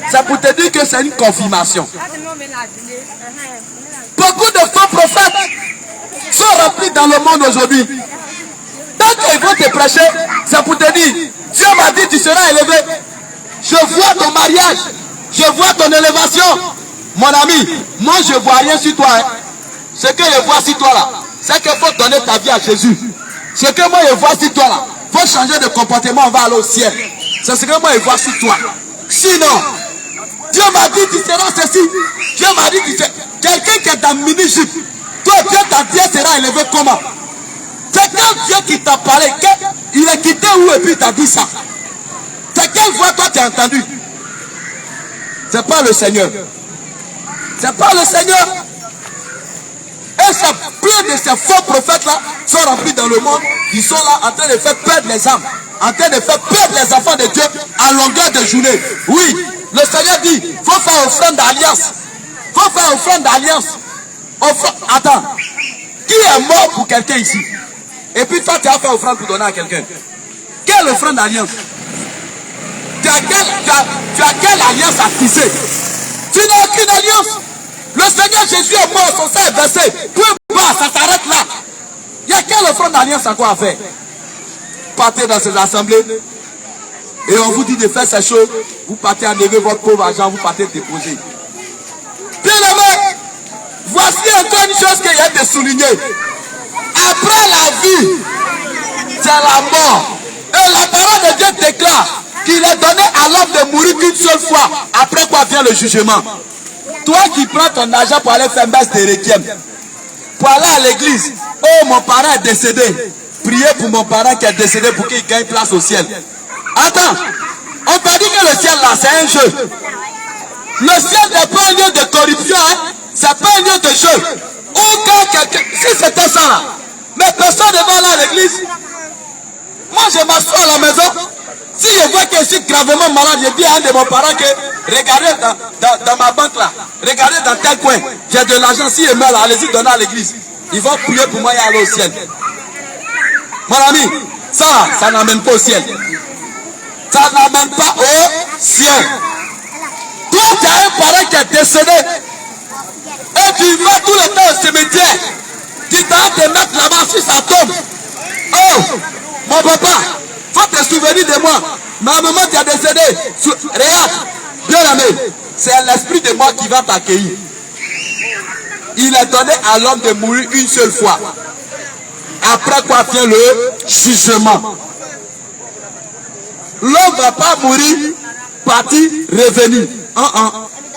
C'est pour te dire que c'est une confirmation. Beaucoup de faux prophètes sont remplis dans le monde aujourd'hui. Tant qu'ils vont te prêcher, c'est pour te dire, Dieu m'a dit tu seras élevé. Je vois ton mariage, je vois ton élévation. Mon ami, moi je ne vois rien sur toi. Hein. Ce que je vois sur toi là, c'est qu'il faut donner ta vie à Jésus. Ce que moi je vois sur toi là, il faut changer de comportement, on va aller au ciel. C'est ce que moi je vois sur toi. Sinon, Dieu m'a dit tu seras ceci. Dieu m'a dit tu seras quelqu'un qui est dans mini-jupe. Toi, Dieu t'a dit tu seras élevé comment? C'est quand Dieu qui t'a parlé, il est quitté où et puis il t'a dit ça. C'est quelle voix toi tu as entendu? C'est pas le Seigneur. C'est pas le Seigneur. Et c'est plein de ces faux prophètes-là sont remplis dans le monde. Ils sont là en train de faire perdre les âmes. En train de faire perdre les enfants de Dieu à longueur de journée. Oui, le Seigneur dit, il faut faire offrande d'alliance. Il faut faire offrande d'alliance. Attends, qui est mort pour quelqu'un ici? Et puis toi, tu as fait offrande pour donner à quelqu'un. Quelle offrande d'alliance? Tu as quelle alliance à tisser? Tu n'as aucune alliance. Le Seigneur Jésus est mort, son sang est versé. Peu bas, ça s'arrête là. Il y a quelle offrande d'alliance à quoi faire? Partez dans ces assemblées et on vous dit de faire ces choses. Vous partez enlever votre pauvre argent, vous partez déposer. Bien aimé, voici encore une chose qu'il y a de souligner. Après la vie, c'est la mort. Et la parole de Dieu déclare qu'il est donné à l'homme de mourir qu'une seule fois. Après quoi vient le jugement. Toi qui prends ton argent pour aller faire messe de requiem, pour aller à l'église, oh mon parent est décédé, priez pour mon parent qui est décédé pour qu'il gagne place au ciel. Attends, on t'a dit que le ciel là c'est un jeu. Le ciel n'est pas un lieu de corruption, hein? C'est pas un lieu de jeu. Ou quand quelqu'un, si c'était ça là, mais personne ne va aller à l'église. Moi je m'assois à la maison. Si je vois que je suis gravement malade, je dis à un de mes parents que regardez dans ma banque là, regardez dans tel coin, j'ai de l'argent, si je meurs là, allez-y donner à l'église. Ils vont prier pour moi et aller au ciel. Mon ami, ça n'amène pas au ciel. Ça n'amène pas au ciel. Toi, tu as un parent qui est décédé et tu vas tout le temps au cimetière. Tu t'as hâte de mettre là-bas sur sa tombe. Oh, mon papa, faut te souvenir de moi. Ma maman qui a décédé. Regarde, bien aimé, c'est l'esprit de moi qui va t'accueillir. Il est donné à l'homme de mourir une seule fois. Après quoi vient le jugement. L'homme ne va pas mourir, partir, revenir.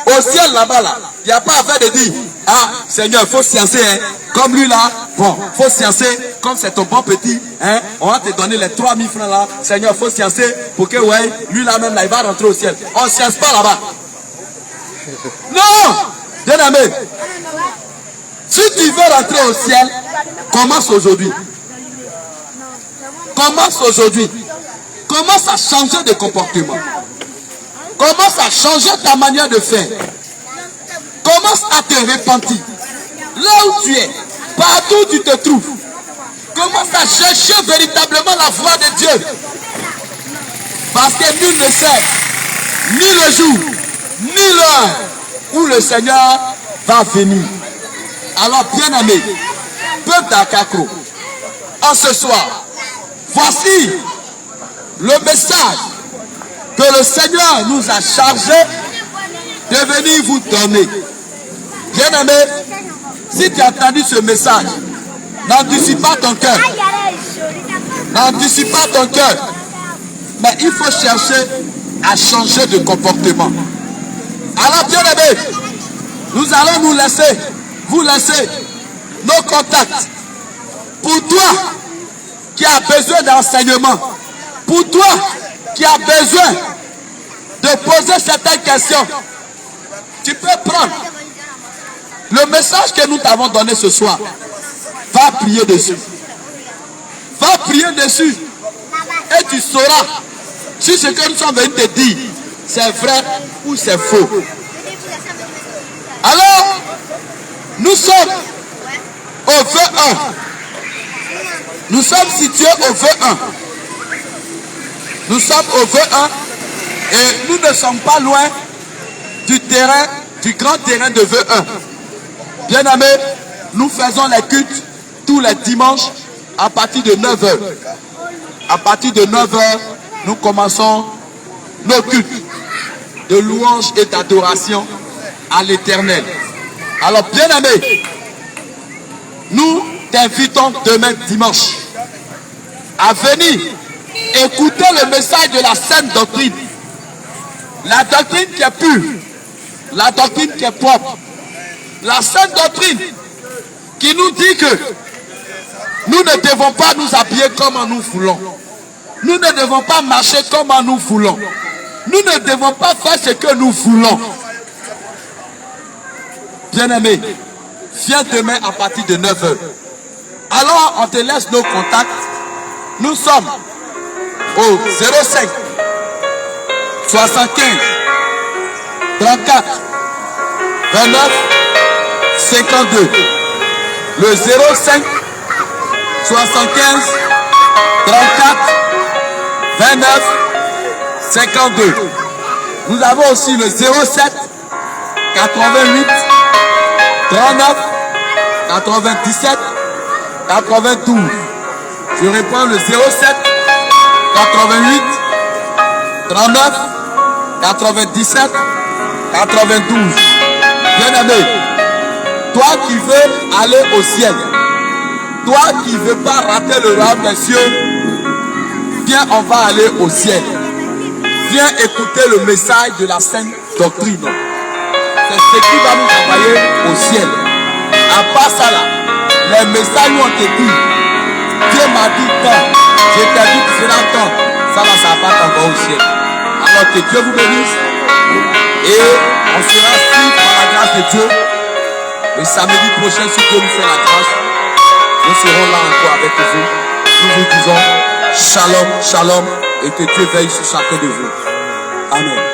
Au ciel là-bas, là, il n'y a pas à faire de dire, ah Seigneur, il faut sciencer, hein. Comme lui là, bon, il faut sciencer, comme c'est ton bon petit, hein, on va te donner les 3000 francs là, Seigneur, il faut sciencer pour que, ouais, lui là même là, il va rentrer au ciel. On ne science pas là-bas. Non, bien aimé, si tu veux rentrer au ciel, commence aujourd'hui. Commence aujourd'hui. Commence à changer de comportement. Commence à changer ta manière de faire. Commence à te repentir. Là où tu es, partout où tu te trouves. Commence à chercher véritablement la voix de Dieu. Parce que nul ne sait ni le jour, ni l'heure où le Seigneur va venir. Alors bien aimé, peu d'acacro. en ce soir. Voici le message que le Seigneur nous a chargé de venir vous donner. Bien-aimé, si tu as entendu ce message, n'endurcis pas ton cœur. N'endurcis pas ton cœur. Mais il faut chercher à changer de comportement. Alors, bien-aimé, nous allons vous laisser nos contacts. Pour toi qui as besoin d'enseignement, pour toi qui as besoin de poser certaines questions, tu peux prendre le message que nous t'avons donné ce soir. Va prier dessus. Va prier dessus. Et tu sauras si ce que nous sommes venus te dire, c'est vrai ou c'est faux. Alors, nous sommes au V1. Nous sommes situés au V1. Nous sommes au V1 et nous ne sommes pas loin du terrain, du grand terrain de V1. Bien aimé, nous faisons les cultes tous les dimanches à partir de 9h. À partir de 9h, nous commençons nos cultes de louange et d'adoration à l'Éternel. Alors, bien aimé, nous t'invitons demain dimanche à venir écouter le message de la sainte doctrine. La doctrine qui est pure, la doctrine qui est propre, la sainte doctrine qui nous dit que nous ne devons pas nous habiller comme nous voulons. Nous ne devons pas marcher comme nous voulons. Nous ne devons pas faire ce que nous voulons. Bien-aimé, viens demain à partir de 9h. Alors, on te laisse nos contacts. Nous sommes au 05 75 34 29 52. Le 05 75 34 29 52. Nous avons aussi le 07 88 39 97 92. Je réponds le 07 88 39 97 92. Bien aimé, toi qui veux aller au ciel, toi qui ne veux pas rater le royaume des cieux, viens, on va aller au ciel. Viens écouter le message de la sainte doctrine. C'est ce qui va nous envoyer au ciel. À part ça là, les messages où on te dit, Dieu m'a dit tant, je t'ai dit que cela tant, ça là, ça va pas t'envoyer au ciel. Alors que Dieu vous bénisse et on sera suivi par la grâce de Dieu. Le samedi prochain, si Dieu nous fait la grâce, nous serons là encore avec vous. Nous vous disons shalom, shalom, et que Dieu veille sur chacun de vous. Amen.